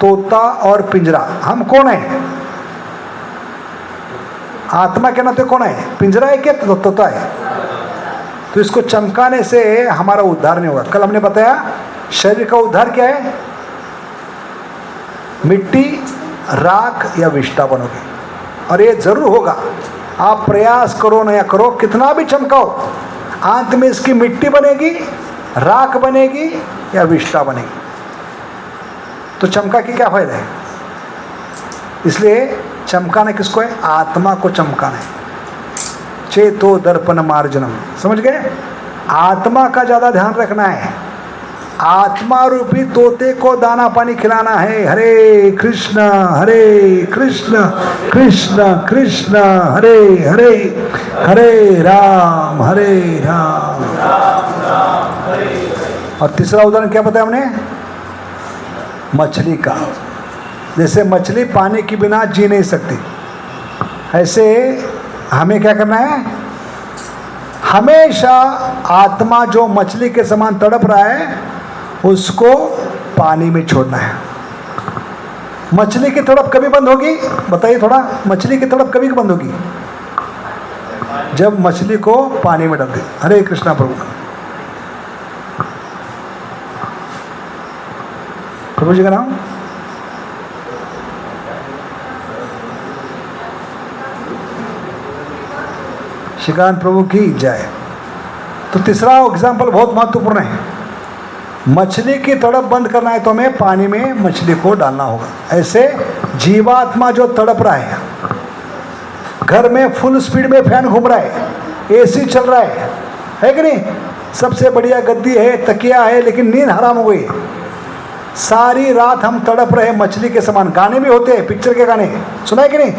तोता और पिंजरा। हम कौन है? आत्मा के नाते कौन है? पिंजरा है क्या तोता है? तो इसको चमकाने से हमारा उद्धार नहीं होगा। कल हमने बताया शरीर का उद्धार क्या है? मिट्टी, राख या विष्ठा बनोगे, और ये जरूर होगा। आप प्रयास करो नया करो, कितना भी चमकाओ, अंत में इसकी मिट्टी बनेगी, राख बनेगी या विष्ठा बनेगी। तो चमका के क्या फायदा है? इसलिए चमकाना किसको है? आत्मा को चमकाना है। चेतो दर्पण मार्जनम। समझ गए? आत्मा का ज्यादा ध्यान रखना है। आत्मा रूपी तोते को दाना पानी खिलाना है। हरे कृष्ण कृष्ण कृष्ण हरे हरे, हरे राम और तीसरा उदाहरण क्या बताया हमने? मछली का। जैसे मछली पानी के बिना जी नहीं सकती, ऐसे हमें क्या करना है? हमेशा आत्मा जो मछली के समान तड़प रहा है उसको पानी में छोड़ना है। मछली की तड़प कभी बंद होगी? बताइए थोड़ा, मछली की तड़प कभी बंद होगी? जब मछली को पानी में डाल दे। हरे कृष्णा प्रभु। प्रभु जी का नाम श्रीकांत प्रभु की जय। तो तीसरा एग्जाम्पल बहुत महत्वपूर्ण है। मछली की तड़प बंद करना है तो हमें पानी में मछली को डालना होगा। ऐसे जीवात्मा जो तड़प रहा है, घर में फुल स्पीड में फैन घूम रहा है, एसी चल रहा है कि नहीं, सबसे बढ़िया गद्दी है, तकिया है, लेकिन नींद हराम हो गई। सारी रात हम तड़प रहे मछली के समान। गाने भी होते हैं, पिक्चर के गाने सुना है कि नहीं?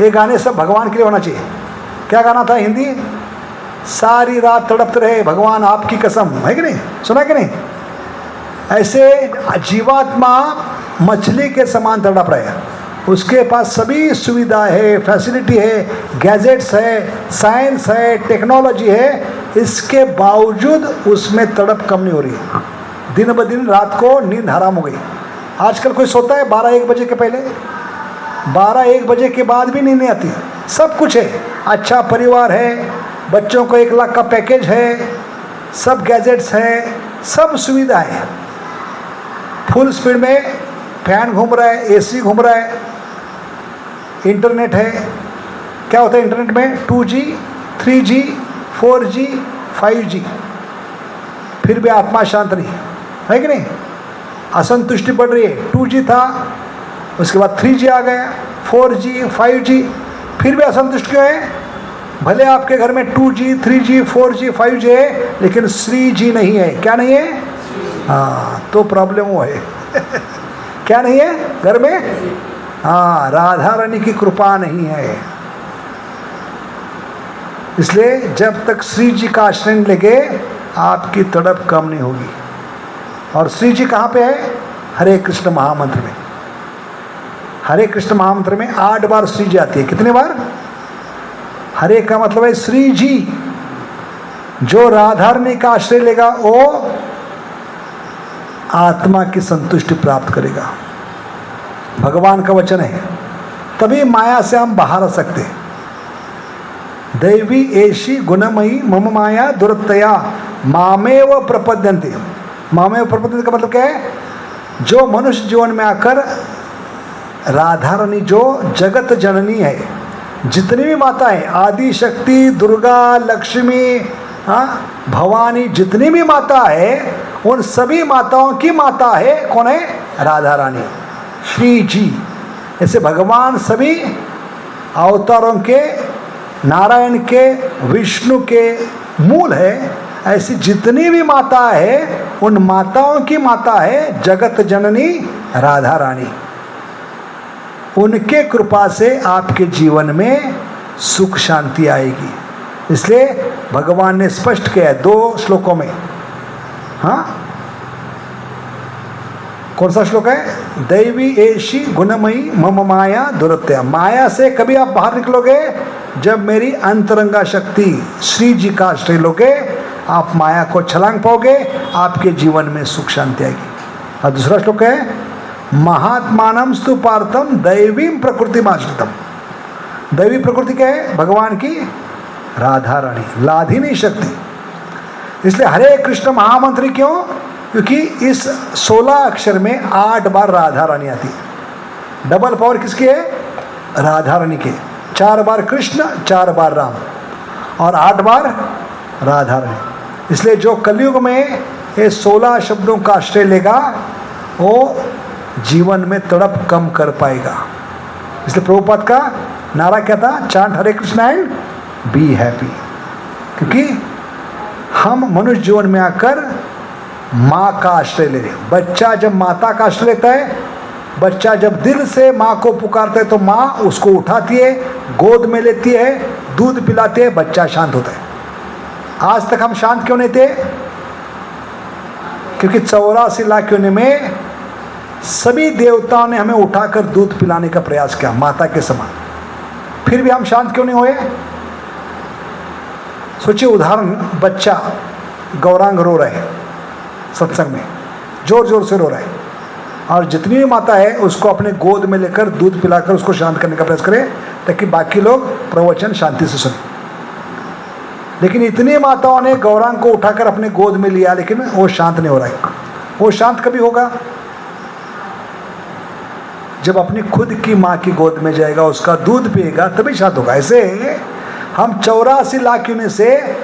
ये गाने सब भगवान के लिए होना चाहिए। क्या गाना था हिंदी? सारी रात तड़पते रहे भगवान आपकी कसम, है कि नहीं? सुना कि नहीं? ऐसे जीवात्मा मछली के समान तड़प रहे हैं। उसके पास सभी सुविधा है, फैसिलिटी है, गैजेट्स है, साइंस है, टेक्नोलॉजी है, इसके बावजूद उसमें तड़प कम नहीं हो रही है। दिन ब दिन रात को नींद हराम हो गई। आजकल कोई सोता है 12-1 बजे के पहले? 12-1 बजे के बाद भी नींद नहीं आती। सब कुछ है, अच्छा परिवार है, बच्चों को 1 लाख का पैकेज है, सब गैजेट्स है, सब सुविधा है, फुल स्पीड में फैन घूम रहा है, एसी घूम रहा है, इंटरनेट है। क्या होता है इंटरनेट में? 2G, 3G, 4G, 5G। फिर भी आत्मा शांत नहीं है कि नहीं? असंतुष्टि बढ़ रही है। 2G था, उसके बाद 3G आ गया, 4G, 5G, फिर भी असंतुष्ट क्यों है? भले आपके घर में 2G, 3G, 4G, 5G है, लेकिन 3G नहीं है। क्या नहीं है? हाँ, तो प्रॉब्लम वो है। क्या नहीं है घर में? हाँ, राधा रानी की कृपा नहीं है। इसलिए जब तक श्री जी का आश्रय लेंगे आपकी तड़प कम नहीं होगी। और श्री जी कहाँ पे है? हरे कृष्ण महामंत्र में। हरे कृष्ण महामंत्र में 8 बार श्री जी आती है। कितने बार? हरे का मतलब है श्री जी। जो राधा रानी का आश्रय लेगा वो आत्मा की संतुष्टि प्राप्त करेगा। भगवान का वचन है, तभी माया से हम बाहर आ सकते हैं। दैवी एशी गुणमयी मम माया दुरतया मामेव प्रपद्यन्ते। मामेव प्रपद्यन्ते का मतलब क्या है? जो मनुष्य जीवन में आकर राधा रानी जो जगत जननी है, जितनी भी माता है, आदि शक्ति, दुर्गा, लक्ष्मी, भवानी, जितनी भी माता है, उन सभी माताओं की माता है कौन है? राधा रानी, श्री जी। ऐसे भगवान सभी अवतारों के, नारायण के, विष्णु के मूल है। ऐसी जितनी भी माता है उन माताओं की माता है जगत जननी राधा रानी। उनके कृपा से आपके जीवन में सुख शांति आएगी। इसलिए भगवान ने स्पष्ट किया है 2 श्लोकों में। हाँ, कौन सा श्लोक है? दैवी एशी गुणमयी मम माया दुरत्या। माया से कभी आप बाहर निकलोगे जब मेरी अंतरंगा शक्ति श्री जी का आश्रय लोगे, आप माया को छलांग पाओगे, आपके जीवन में सुख शांति आएगी। और दूसरा श्लोक है महात्मानम स्तु पार्थम दैवीम प्रकृति आश्रितम। दैवी प्रकृति क्या है? भगवान की राधा रानी, लाधिनी शक्ति। इसलिए हरे कृष्ण महामंत्र क्यों? क्योंकि इस 16 अक्षर में 8 बार राधा रानी आती है। डबल पावर किसकी है? राधा रानी के। 4 बार कृष्ण, 4 बार राम, और 8 बार राधा रानी। इसलिए जो कलयुग में ये 16 शब्दों का आश्रय लेगा वो जीवन में तड़प कम कर पाएगा। इसलिए प्रभुपाद का नारा क्या था? Chant Hare Krishna and be happy. क्योंकि हम मनुष्य जीवन में आकर माँ का आश्रय ले रहे हैं। बच्चा जब माता का आश्रय लेता है, बच्चा जब दिल से माँ को पुकारता है तो माँ उसको उठाती है, गोद में लेती है, दूध पिलाती है, बच्चा शांत होता है। आज तक हम शांत क्यों नहीं थे? क्योंकि 84 लाख योनि में सभी देवताओं ने हमें उठाकर दूध पिलाने का प्रयास किया माता के समान, फिर भी हम शांत क्यों नहीं हुए? सोचिए, उदाहरण, बच्चा गौरांग रो रहा है सत्संग में, जोर जोर से रो रहा है, और जितनी भी माता है उसको अपने गोद में लेकर दूध पिलाकर उसको शांत करने का प्रयास करें ताकि बाकी लोग प्रवचन शांति से सुने। लेकिन इतनी माताओं ने गौरांग को उठाकर अपने गोद में लिया, लेकिन वो शांत नहीं हो रहा है। वो शांत कभी होगा जब अपनी खुद की माँ की गोद में जाएगा, उसका दूध पिएगा, तभी शांत होगा। ऐसे हम 84 लाख यूनिट से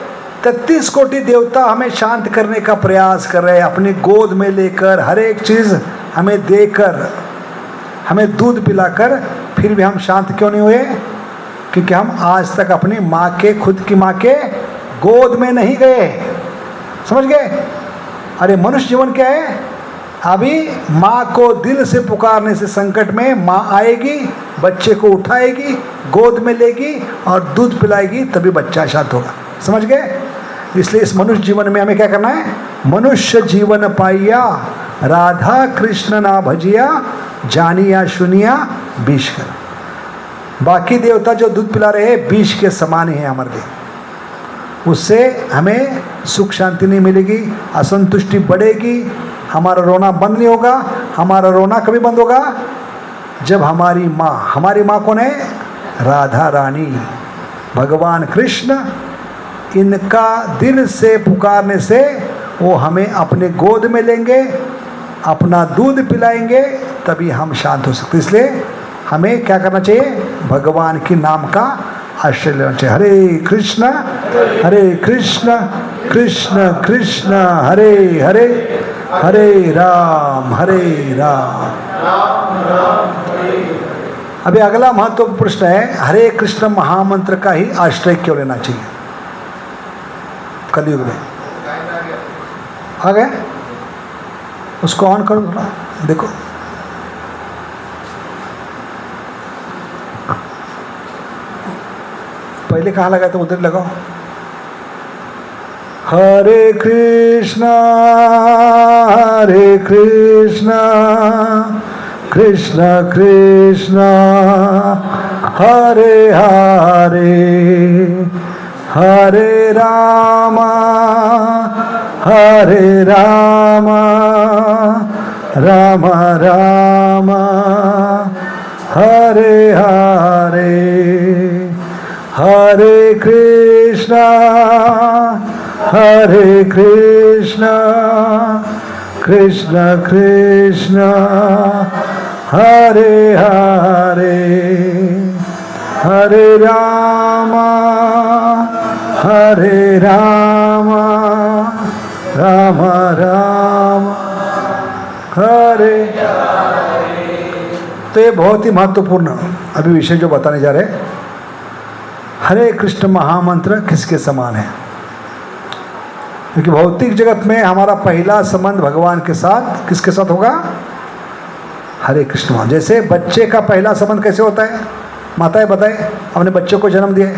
33 कोटि देवता हमें शांत करने का प्रयास कर रहे हैं, अपनी गोद में लेकर, हर एक चीज़ हमें देकर, हमें दूध पिलाकर, फिर भी हम शांत क्यों नहीं हुए? क्योंकि हम आज तक अपनी माँ के, खुद की माँ के गोद में नहीं गए। समझ गए? अरे मनुष्य जीवन क्या है? अभी माँ को दिल से पुकारने से संकट में माँ आएगी, बच्चे को उठाएगी, गोद में लेगी और दूध पिलाएगी, तभी बच्चा शांत होगा। समझ गए? इसलिए इस मनुष्य जीवन में हमें क्या करना है? मनुष्य जीवन पाइया राधा कृष्ण ना भजिया, जानिया सुनिया विष कर। बाकी देवता जो दूध पिला रहे हैं विष के समान ही है हमारे लिए। उससे हमें सुख शांति नहीं मिलेगी, असंतुष्टि बढ़ेगी, हमारा रोना बंद नहीं होगा। हमारा रोना कभी बंद होगा? जब हमारी माँ कौन है? राधा रानी, भगवान कृष्ण, इनका दिल से पुकारने से वो हमें अपने गोद में लेंगे, अपना दूध पिलाएंगे, तभी हम शांत हो सकते। इसलिए हमें क्या करना चाहिए? भगवान के नाम का आश्रय लेना चाहिए। हरे कृष्ण कृष्ण कृष्ण हरे हरे, हरे राम अभी अगला महत्वपूर्ण प्रश्न है, हरे कृष्ण महामंत्र का ही आश्रय क्यों लेना चाहिए कलयुग में? आ गए? उसको ऑन करो थोड़ा, देखो। पहले कहाँ लगा था? उधर लगाओ। हरे कृष्ण कृष्ण कृष्ण हरे हरे, हरे राम राम राम हरे हरे, हरे कृष्ण कृष्ण कृष्ण हरे हरे, हरे राम राम राम हरे। तो ये बहुत ही महत्वपूर्ण अभी विषय जो बताने जा रहे हैं, हरे कृष्ण महामंत्र किसके समान है? क्योंकि भौतिक जगत में हमारा पहला संबंध भगवान के साथ किसके साथ होगा? हरे कृष्ण। जैसे बच्चे का पहला संबंध कैसे होता है? माताएं बताए, अपने बच्चे को जन्म दिए,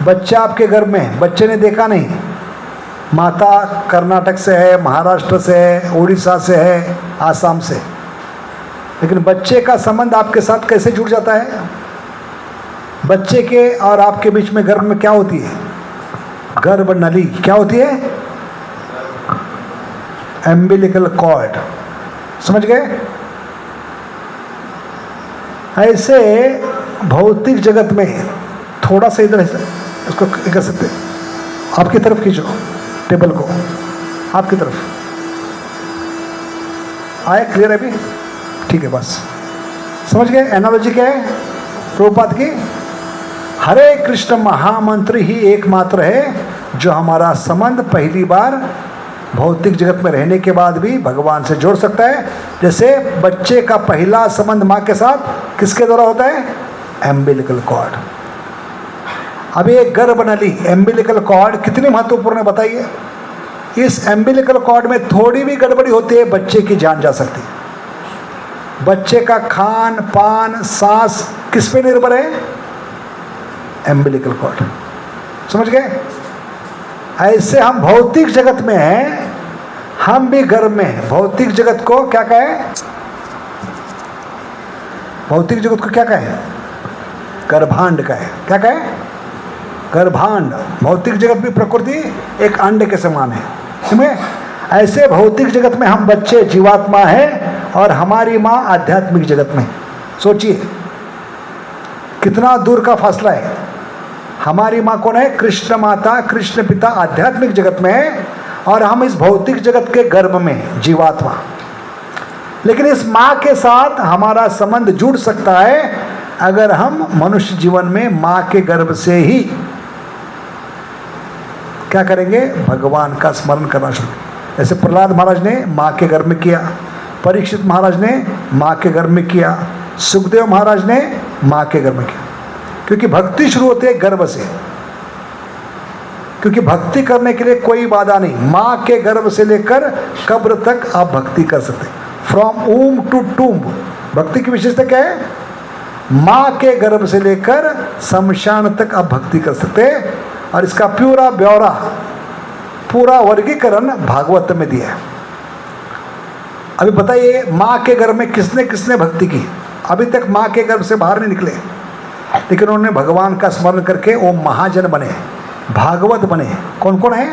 बच्चा आपके गर्भ में, बच्चे ने देखा नहीं, माता कर्नाटक से है, महाराष्ट्र से है, उड़ीसा से है, आसाम से, लेकिन बच्चे का संबंध आपके साथ कैसे जुड़ जाता है? बच्चे के और आपके बीच में गर्भ में क्या होती है? गर्भ नली। क्या होती है? Umbilical cord. समझ गए? ऐसे भौतिक जगत में थोड़ा सा इधर इसको कर सकते, आपकी तरफ खींचो टेबल को, आपकी तरफ आए, क्लियर है अभी? ठीक है, बस समझ गए एनालॉजी क्या है प्रभुपाद की? हरे कृष्ण महामंत्र ही एकमात्र है जो हमारा संबंध पहली बार भौतिक जगत में रहने के बाद भी भगवान से जोड़ सकता है। जैसे बच्चे का पहला संबंध माँ के साथ किसके द्वारा होता है? Umbilical cord. अब ये गर्भ नली, एम्बिलिकल कॉर्ड कितनी महत्वपूर्ण है बताइए? इस एम्बिलिकल कॉर्ड में थोड़ी भी गड़बड़ी होती है, बच्चे की जान जा सकती है। बच्चे का खान पान सांस किस पे निर्भर है? Umbilical cord. समझ गए? ऐसे हम भौतिक जगत में हैं, हम भी गर्भ में हैं। भौतिक जगत को क्या कहें? भौतिक जगत को क्या कहें? गर्भांड कहें। क्या कहें? गर्भांड। भौतिक जगत भी प्रकृति एक अंड के समान है। समझे? ऐसे भौतिक जगत में हम बच्चे जीवात्मा हैं और हमारी माँ आध्यात्मिक जगत में। सोचिए कितना दूर का फासला है। हमारी माँ कौन है? कृष्ण माता, कृष्ण पिता आध्यात्मिक जगत में है और हम इस भौतिक जगत के गर्भ में जीवात्मा। लेकिन इस माँ के साथ हमारा संबंध जुड़ सकता है अगर हम मनुष्य जीवन में माँ के गर्भ से ही क्या करेंगे? भगवान का स्मरण करना शुरू। जैसे प्रहलाद महाराज ने माँ के गर्भ में किया, परीक्षित महाराज ने माँ के गर्भ में किया, सुखदेव महाराज ने माँ के गर्भ में किया। क्योंकि भक्ति शुरू होती है गर्भ से, क्योंकि भक्ति करने के लिए कोई बाधा नहीं। माँ के गर्भ से लेकर कब्र तक आप भक्ति कर सकते हैं, फ्रॉम ऊम टू टूम्ब। भक्ति की विशेषता क्या है? माँ के गर्भ से लेकर शमशान तक आप भक्ति कर सकते हैं। और इसका पूरा ब्यौरा, पूरा वर्गीकरण भागवत में दिया है। अभी बताइए, माँ के गर्भ में किसने किसने भक्ति की? अभी तक माँ के गर्भ से बाहर नहीं निकले, लेकिन उन्होंने भगवान का स्मरण करके वो महाजन बने, भागवत बने। कौन कौन है?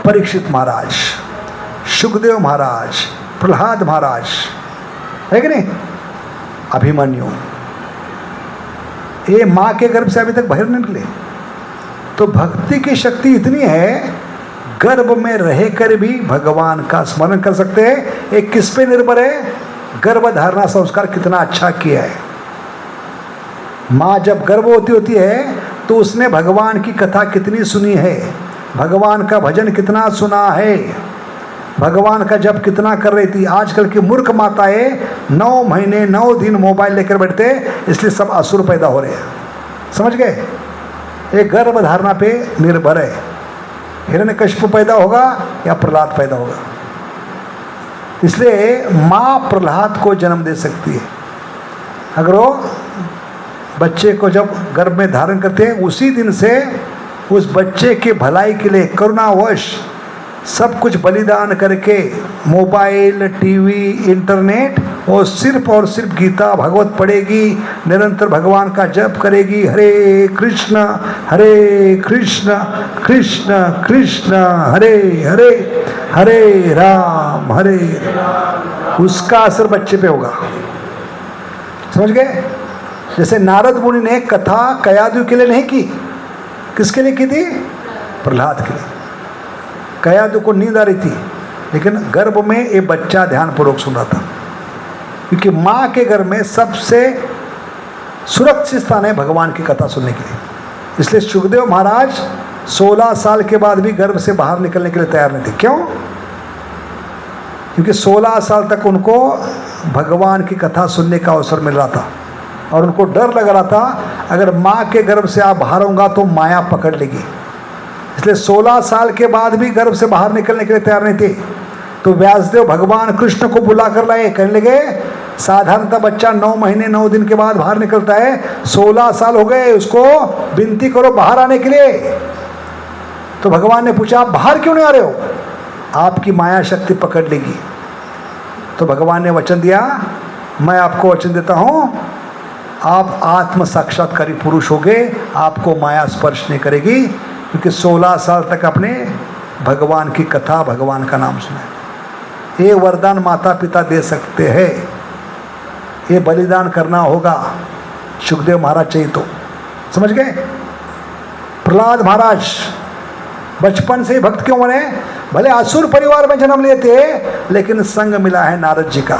परीक्षित महाराज, सुखदेव महाराज, प्रहलाद महाराज, है कि नहीं? अभिमन्यु। ये माँ के गर्भ से अभी तक बाहर नहीं निकले। तो भक्ति की शक्ति इतनी है, गर्भ में रहकर भी भगवान का स्मरण कर सकते हैं। एक किस पे निर्भर है? गर्भ धारणा संस्कार कितना अच्छा किया है। माँ जब गर्भवती होती है तो उसने भगवान की कथा कितनी सुनी है, भगवान का भजन कितना सुना है, भगवान का जप कितना कर रही थी। आजकल की मूर्ख माताएं 9 महीने 9 दिन मोबाइल लेकर बैठते, इसलिए सब असुर पैदा हो रहे हैं। समझ गए? एक गर्भ धारणा पे निर्भर है। हिरण्यकशिपु पैदा होगा या प्रहलाद पैदा होगा। इसलिए माँ प्रहलाद को जन्म दे सकती है। अगर वो बच्चे को जब गर्भ में धारण करते हैं, उसी दिन से उस बच्चे के भलाई के लिए करुणावश सब कुछ बलिदान करके मोबाइल, टीवी, इंटरनेट, और सिर्फ गीता भागवत पढ़ेगी, निरंतर भगवान का जप करेगी। हरे कृष्ण कृष्ण कृष्ण हरे हरे, हरे राम हरे राम। उसका असर बच्चे पे होगा। समझ गए? जैसे नारद मुनि ने कथा कयादु के लिए नहीं की, किसके लिए की थी? प्रहलाद के लिए। कयादु को नींद आ रही थी, लेकिन गर्भ में एक बच्चा ध्यानपूर्वक सुन रहा था, क्योंकि माँ के गर्भ में सबसे सुरक्षित स्थान है भगवान की कथा सुनने के लिए। इसलिए सुखदेव महाराज 16 साल के बाद भी गर्भ से बाहर निकलने के लिए तैयार नहीं थे। क्यों? क्योंकि 16 साल तक उनको भगवान की कथा सुनने का अवसर मिल रहा था और उनको डर लग रहा था, अगर माँ के गर्भ से आप बाहर होगा तो माया पकड़ लेगी। इसलिए 16 साल के बाद भी गर्भ से बाहर निकलने के लिए तैयार नहीं थे। तो व्यासदेव भगवान कृष्ण को बुला कर लाए, कहने लगे साधारणतः बच्चा 9 महीने 9 दिन के बाद बाहर निकलता है, 16 साल हो गए, उसको विनती करो बाहर आने के लिए। तो भगवान ने पूछा, आप बाहर क्यों नहीं आ रहे हो? आपकी माया शक्ति पकड़ लेगी। तो भगवान ने वचन दिया, मैं आपको वचन देता हूँ, आप आत्म साक्षात्कारी पुरुष होगे, आपको माया स्पर्श नहीं करेगी, क्योंकि 16 साल तक अपने भगवान की कथा, भगवान का नाम सुना। ये वरदान माता पिता दे सकते हैं, ये बलिदान करना होगा। सुखदेव महाराज चाहिए तो। समझ गए? प्रहलाद महाराज बचपन से ही भक्त क्यों बने? भले असुर परिवार में जन्म लिए थे, लेकिन संग मिला है नारद जी का।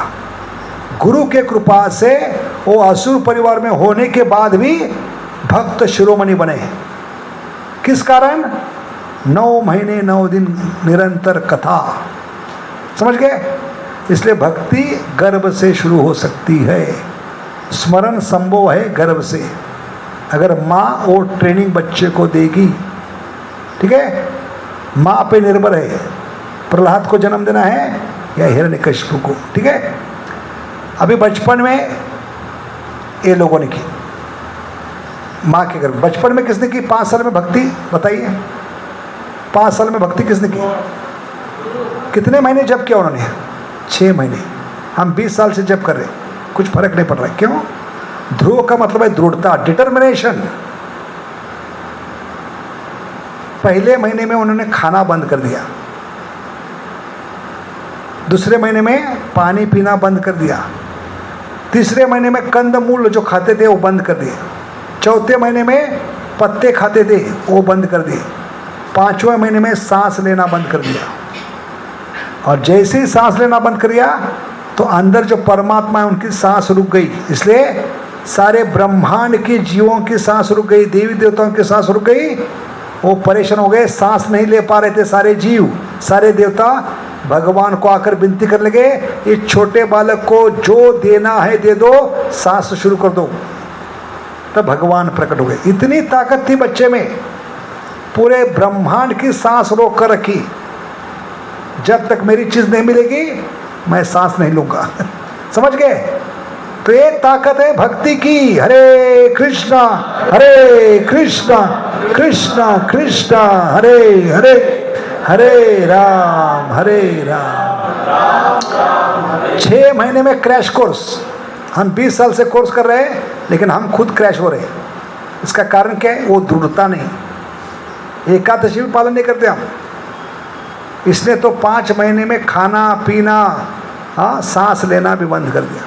गुरु के कृपा से वो असुर परिवार में होने के बाद भी भक्त शिरोमणि बने। किस कारण? 9 महीने 9 दिन निरंतर कथा। समझ गए? इसलिए भक्ति गर्भ से शुरू हो सकती है, स्मरण संभव है गर्भ से, अगर माँ वो ट्रेनिंग बच्चे को देगी। ठीक है? माँ पे निर्भर है, प्रहलाद को जन्म देना है या हिरण्यकशिपु को। ठीक है? अभी बचपन में ये लोगों ने की माँ के गर्भ। बचपन में किसने की? 5 साल में भक्ति। बताइए, 5 साल में भक्ति किसने की? कितने महीने जप किया उन्होंने? 6 महीने। हम 20 साल से जप कर रहे, कुछ फर्क नहीं पड़ रहा है। क्यों? ध्रुव का मतलब है दृढ़ता, डिटर्मिनेशन। पहले महीने में उन्होंने खाना बंद कर दिया, दूसरे महीने में पानी पीना बंद कर दिया, तीसरे महीने में कंदमूल जो खाते थे वो बंद कर दिए, चौथे महीने में पत्ते खाते थे वो बंद कर दिए। 5वें महीने में सांस लेना बंद कर दिया, और जैसे ही सांस लेना बंद कर दिया तो अंदर जो परमात्मा है उनकी सांस रुक गई। इसलिए सारे ब्रह्मांड के जीवों की सांस रुक गई, देवी देवताओं की सांस रुक गई। वो परेशान हो गए, सांस नहीं ले पा रहे थे सारे जीव, सारे देवता भगवान को आकर विनती कर लगे, इस छोटे बालक को जो देना है दे दो, सांस शुरू कर दो। तब भगवान प्रकट हो गए। इतनी ताकत थी बच्चे में, पूरे ब्रह्मांड की सांस रोक कर रखी। जब तक मेरी चीज नहीं मिलेगी मैं सांस नहीं लूंगा। समझ गए? तो ये ताकत है भक्ति की। हरे कृष्णा कृष्णा कृष्णा हरे हरे, हरे राम 6 महीने में क्रैश कोर्स। हम 20 साल से कोर्स कर रहे हैं, लेकिन हम खुद क्रैश हो रहे हैं। इसका कारण क्या है? वो दृढ़ता नहीं, एकादशी भी पालन नहीं करते हम। इसने तो 5 महीने में खाना पीना, सांस लेना भी बंद कर दिया।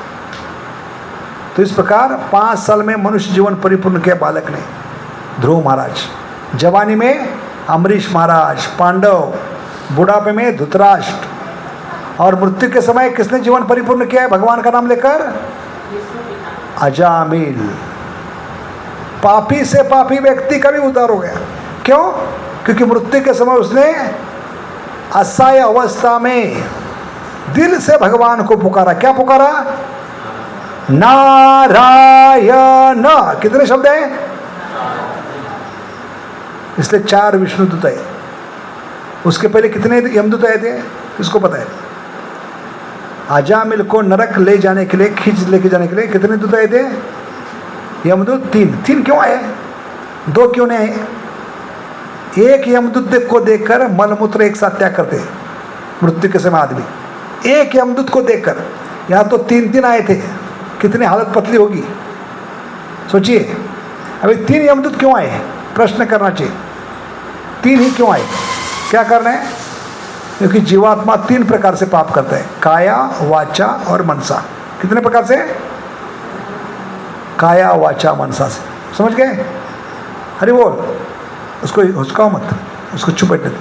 तो इस प्रकार 5 साल में मनुष्य जीवन परिपूर्ण किया बालक ने। ध्रुव महाराज, जवानी में अम्बरीश महाराज, पांडव, बुढ़ापे में धृतराष्ट्र, और मृत्यु के समय किसने जीवन परिपूर्ण किया है भगवान का नाम लेकर? अजामिल। पापी से पापी व्यक्ति का भी उद्धार हो गया। क्यों? क्योंकि मृत्यु के समय उसने असहाय अवस्था में दिल से भगवान को पुकारा। क्या पुकारा? नारायण। कितने शब्द हैं? इसलिए 4 विष्णुदूत आए। उसके पहले कितने यमदूत आए थे? किसको पता है? अजामिल को नरक ले जाने के लिए, खींच लेके जाने के लिए कितने दूत आए थे? यमदूत 3 क्यों आए? 2 क्यों नहीं आए? एक यमदूत को देखकर मलमूत्र एक साथ त्याग करते मृत्यु के समय आदमी। एक यमदूत को देखकर, यहाँ तो 3 आए थे, कितनी हालत पतली होगी सोचिए। अभी 3 यमदूत क्यों आए? प्रश्न करना चाहिए, 3 ही क्यों आए? क्या करना है? क्योंकि जीवात्मा 3 प्रकार से पाप करता है, काया, वाचा और मनसा। कितने प्रकार से? काया, वाचा, मनसा से। समझ गए? हरि बोल। उसको हुचकाओ मत, उसको चुप बैठने दो।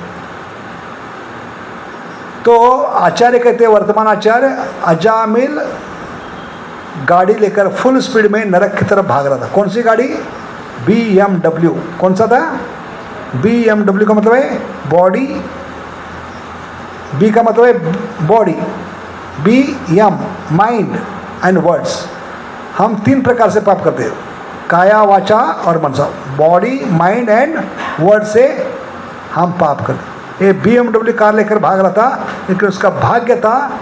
तो आचार्य कहते हैं, वर्तमान आचार्य, अजामिल गाड़ी लेकर फुल स्पीड में नरक की तरफ भाग रहा था। कौन सी गाड़ी? BMW। कौन सा था? BMW का मतलब है बॉडी, B का मतलब है body, BM mind and words. हम 3 प्रकार से पाप करते हैं, काया, वाचा और मनसा। बॉडी, माइंड एंड वर्ड से हम पाप करते। ये BMW कार लेकर भाग रहा था, लेकिन उसका भाग्य था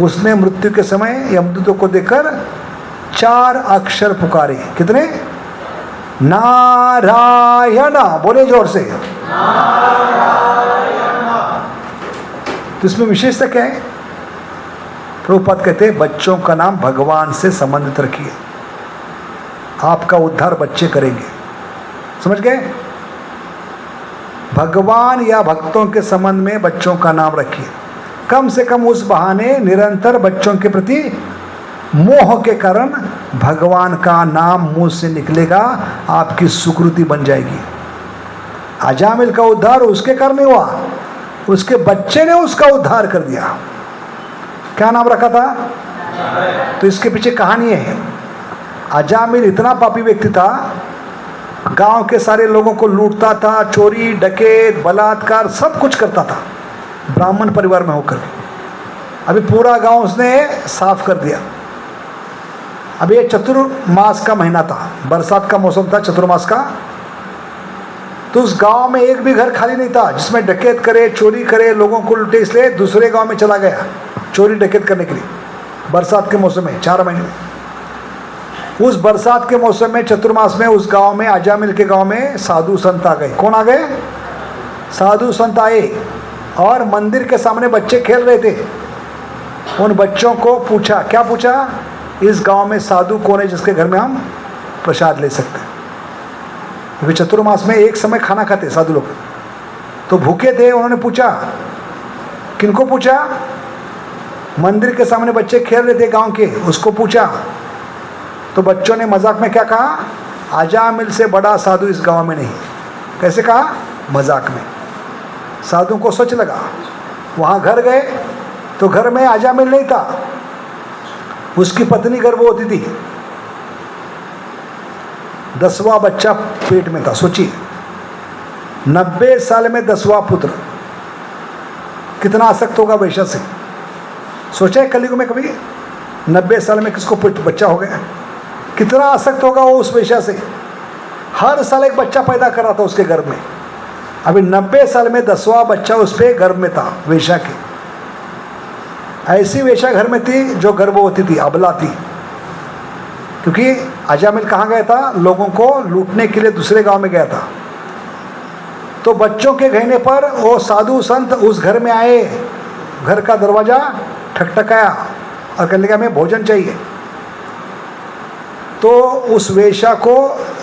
उसने मृत्यु के समय यमदूतों को देखकर 4 अक्षर पुकारे। कितने? नारायण। बोले जोर से, तो इसमें विशेषता क्या है? प्रभुपाद कहते हैं, बच्चों का नाम भगवान से संबंधित रखिए, आपका उद्धार बच्चे करेंगे। समझ गए? भगवान या भक्तों के संबंध में बच्चों का नाम रखिए। कम से कम उस बहाने निरंतर बच्चों के प्रति मोह के कारण भगवान का नाम मुंह से निकलेगा, आपकी सुकृति बन जाएगी। अजामिल का उद्धार उसके कारण नहीं हुआ, उसके बच्चे ने उसका उद्धार कर दिया। क्या नाम रखा था? तो इसके पीछे कहानी है। अजामिल इतना पापी व्यक्ति था, गांव के सारे लोगों को लूटता था, चोरी, डकैत, बलात्कार सब कुछ करता था, ब्राह्मण परिवार में होकर। अभी पूरा गांव उसने साफ कर दिया। अब ये चतुर्मास का महीना था, बरसात का मौसम था, चतुर्मास का। तो उस गांव में एक भी घर खाली नहीं था जिसमें डकैत करे, चोरी करे, लोगों को लूटे। इसलिए दूसरे गांव में चला गया चोरी डकैत करने के लिए, बरसात के मौसम में 4 महीने में। उस बरसात के मौसम में चतुर्मास में उस गांव में, अजामिल के गांव में साधु संत आ गए। कौन आ गए? साधु संत आए और मंदिर के सामने बच्चे खेल रहे थे। उन बच्चों को पूछा, क्या पूछा? इस गांव में साधु कौन है जिसके घर में हम प्रसाद ले सकते हैं? क्योंकि चतुर्मास में एक समय खाना खाते साधु लोग, तो भूखे थे। उन्होंने पूछा, किनको पूछा? मंदिर के सामने बच्चे खेल रहे थे गांव के, उसको पूछा। तो बच्चों ने मजाक में क्या कहा? अजामिल से बड़ा साधु इस गांव में नहीं। कैसे कहा? मजाक में। साधु को सच लगा। वहाँ घर गए तो घर में अजामिल नहीं था, उसकी पत्नी गर्भवती थी, 10वां बच्चा पेट में था। सोचिए 90 साल में 10वां पुत्र, कितना आसक्त होगा वैश्या से। सोचा है कलयुग में कभी 90 साल में किसको बच्चा हो गया? कितना आसक्त होगा वो उस वैश्या से। हर साल एक बच्चा पैदा कर रहा था उसके गर्भ में। अभी 90 साल में 10वां बच्चा उसके गर्भ में था वैश्या के। ऐसी वैश्या घर में थी जो गर्भवती थी, अबला थी। क्योंकि अजामिल कहाँ गया था? लोगों को लूटने के लिए दूसरे गांव में गया था। तो बच्चों के कहने पर वो साधु संत उस घर में आए, घर का दरवाज़ा ठकठकाया और कहने लगा हमें भोजन चाहिए। तो उस वेश्या को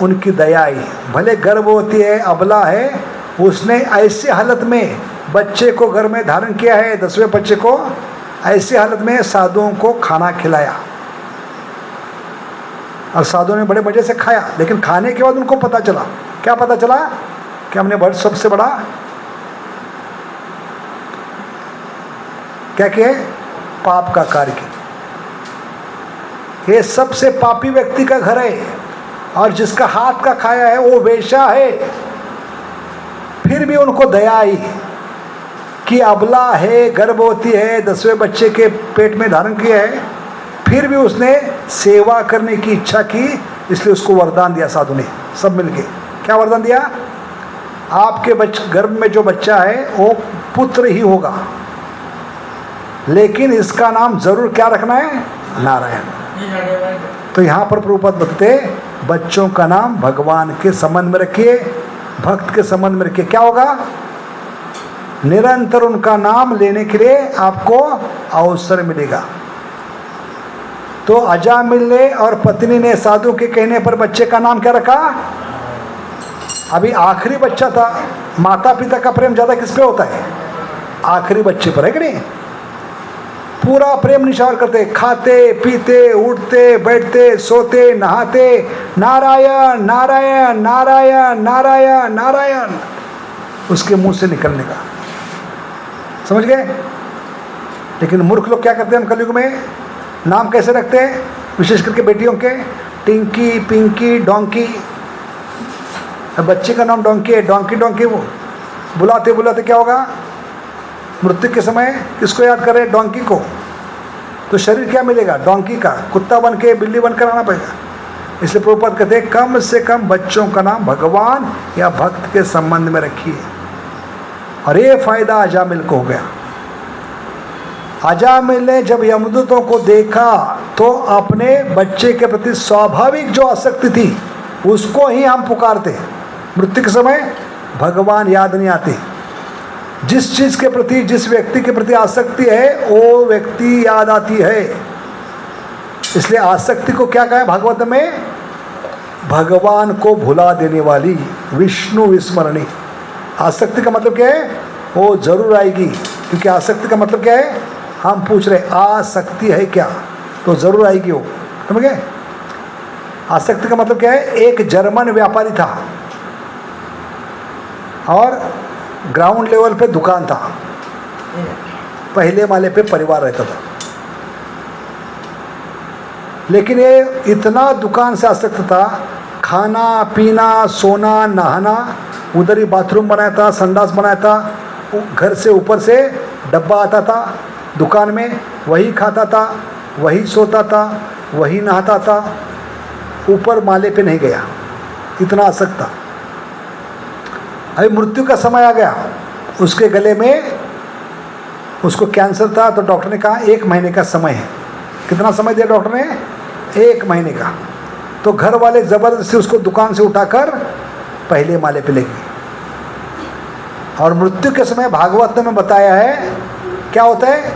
उनकी दया आई, भले गर्भवती है, अबला है, उसने ऐसी हालत में बच्चे को घर में धारण किया है, 10वें बच्चे को, ऐसी हालत में साधुओं को खाना खिलाया। और साधुओं ने बड़े मज़े से खाया। लेकिन खाने के बाद उनको पता चला, क्या पता चला? कि हमने सबसे बड़ा क्या किया? पाप का कार्य किया। ये सबसे पापी व्यक्ति का घर है और जिसका हाथ का खाया है वो वेश्या है। फिर भी उनको दया आई कि अबला है, गर्भवती है, 10वें बच्चे के पेट में धारण किया है, फिर भी उसने सेवा करने की इच्छा की, इसलिए उसको वरदान दिया साधु ने सब मिलके। क्या वरदान दिया? आपके गर्भ में जो बच्चा है वो पुत्र ही होगा, लेकिन इसका नाम जरूर क्या रखना है? नारायण। तो यहाँ पर प्रभुपाद बताते बच्चों का नाम भगवान के संबंध में रखिए, भक्त के संबंध में रखिए। क्या होगा? निरंतर उनका नाम लेने के लिए आपको अवसर मिलेगा। तो अजामिल ने और पत्नी ने साधु के कहने पर बच्चे का नाम क्या रखा? अभी आखिरी बच्चा था। माता पिता का प्रेम ज़्यादा किस पे होता है? आखिरी बच्चे पर, है कि नहीं? पूरा प्रेम निछावर करते, खाते पीते उठते बैठते सोते नहाते, नारायण नारायण नारायण नारायण नारायण उसके मुंह से निकलने का। समझ गए? लेकिन मूर्ख लोग क्या करते हैं हम कलयुग में? नाम कैसे रखते हैं? विशेष करके बेटियों के, टिंकी पिंकी डोंकी। बच्चे का नाम डोंकी है, डोंकी डोंकी। वो बुलाते बुलाते क्या होगा? मृत्यु के समय किसको याद करें? डोंकी को। तो शरीर क्या मिलेगा? डोंकी का। कुत्ता बन के बिल्ली बनकर आना पड़ेगा। इसलिए प्रभुपाद कहते हैं कम से कम बच्चों का नाम भगवान या भक्त के संबंध में रखिए। और ये फायदा अजामिल को हो गया। अजामिल ने जब यमदूतों को देखा तो अपने बच्चे के प्रति स्वाभाविक जो आसक्ति थी उसको ही हम पुकारते। मृत्यु के समय भगवान याद नहीं आते। जिस चीज़ के प्रति, जिस व्यक्ति के प्रति आसक्ति है वो व्यक्ति याद आती है। इसलिए आसक्ति को क्या कहा है भागवत में? भगवान को भुला देने वाली, विष्णु विस्मरणी। आसक्ति का मतलब क्या है? वो जरूर आएगी। क्योंकि आसक्ति का मतलब क्या है? हम पूछ रहे आसक्ति है क्या, तो जरूर आएगी वो। समझ गए? आसक्ति का मतलब क्या है? एक जर्मन व्यापारी था और ग्राउंड लेवल पे दुकान था, पहले माले पे परिवार रहता था। लेकिन ये इतना दुकान से आसक्त था, खाना पीना सोना नहाना, उधर ही बाथरूम बनाया था, संडास बनाया था, घर से ऊपर से डब्बा आता था दुकान में, वही खाता था, वही सोता था, वही नहाता था, ऊपर माले पे नहीं गया, इतना आसक्त था। अभी मृत्यु का समय आ गया, उसके गले में उसको कैंसर था। तो डॉक्टर ने कहा 1 महीने का समय है। कितना समय दिया डॉक्टर ने? 1 महीने का। तो घर वाले ज़बरदस्ती उसको दुकान से उठाकर पहले माले पे ले गए। और मृत्यु के समय भागवत में बताया है क्या होता है?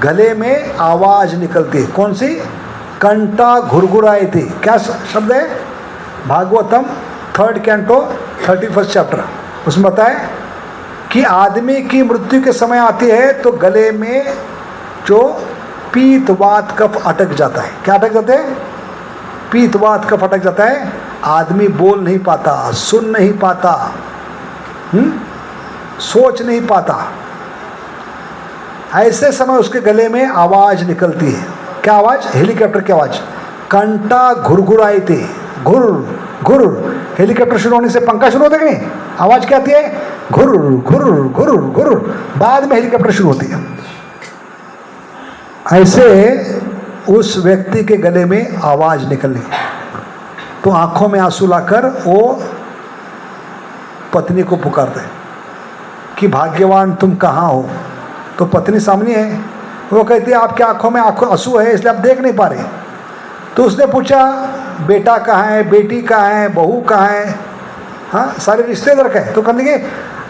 गले में आवाज़ निकलती है। कौन सी? कंटा घुरघुराई थी। क्या शब्द है? Bhagavatam 3rd canto 31st chapter. उसमें बताया कि आदमी की मृत्यु के समय आती है तो गले में जो पीत वात कफ अटक जाता है। क्या अटक जाते हैं? पीत वात कफ अटक जाता है आदमी बोल नहीं पाता, सुन नहीं पाता, सोच नहीं पाता, ऐसे समय उसके गले में आवाज निकलती है। क्या आवाज? हेलीकॉप्टर की आवाज। कंटा घुरघुराई थी, घुर घुर। हेलीकॉप्टर शुरू होने से पंखा शुरू होता है कि नहीं? आवाज क्या आती है? घुर घुर घुर घुर। बाद में हेलीकॉप्टर शुरू होती है। ऐसे उस व्यक्ति के गले में आवाज निकलनी, तो आंखों में आंसू लाकर वो पत्नी को पुकारते कि भाग्यवान तुम कहाँ हो। तो पत्नी सामने है, वो कहती है आपकी आंखों में आंसू है इसलिए आप देख नहीं पा रहे। तो उसने पूछा बेटा कहाँ है, बेटी कहाँ है, बहू कहाँ है, हाँ सारे रिश्तेदार का है। तो कहने लगे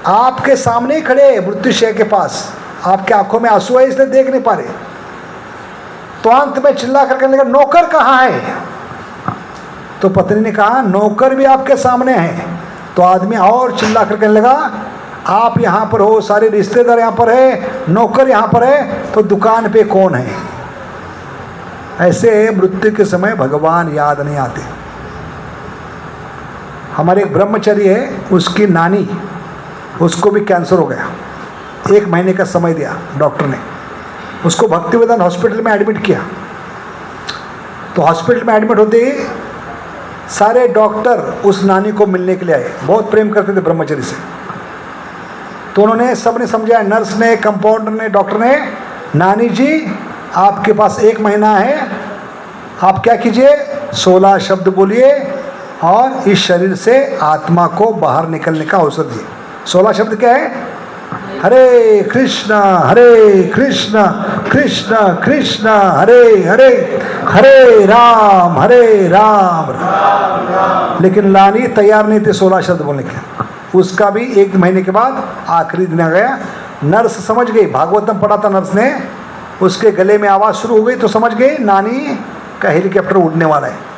आपके सामने ही खड़े हैं मृत्युशय के पास, आपके आंखों में आंसू है इसलिए देख नहीं पा रहे। तो अंत में चिल्ला कर कहने लगा नौकर कहाँ है? तो पत्नी ने कहा नौकर भी आपके सामने है। तो आदमी और चिल्ला कर कहने लगा आप यहाँ पर हो, सारे रिश्तेदार यहाँ पर है, नौकर यहाँ पर है, तो दुकान पे कौन है? ऐसे मृत्यु के समय भगवान याद नहीं आते। हमारे एक ब्रह्मचारी है, उसकी नानी, उसको भी कैंसर हो गया। 1 महीने का समय दिया डॉक्टर ने, उसको भक्तिवेदांत हॉस्पिटल में एडमिट किया। तो हॉस्पिटल में एडमिट होते ही सारे डॉक्टर उस नानी को मिलने के लिए आए। बहुत प्रेम करते थे ब्रह्मचारी से। तो उन्होंने सबने समझाया, नर्स ने, कंपाउंडर ने, डॉक्टर ने, नानी जी आपके पास 1 महीना है, आप क्या कीजिए 16 शब्द बोलिए और इस शरीर से आत्मा को बाहर निकलने का अवसर दिए। 16 शब्द क्या है? हरे कृष्णा कृष्ण कृष्ण हरे हरे, हरे राम राम। लेकिन लानी तैयार नहीं थे 16 शब्द बोलने के। उसका भी 1 महीने के बाद आखिरी दिन आ गया। नर्स समझ गई, भागवतम पढ़ा था नर्स ने, उसके गले में आवाज़ शुरू हो गई तो समझ गई नानी का हेलीकॉप्टर उड़ने वाला है।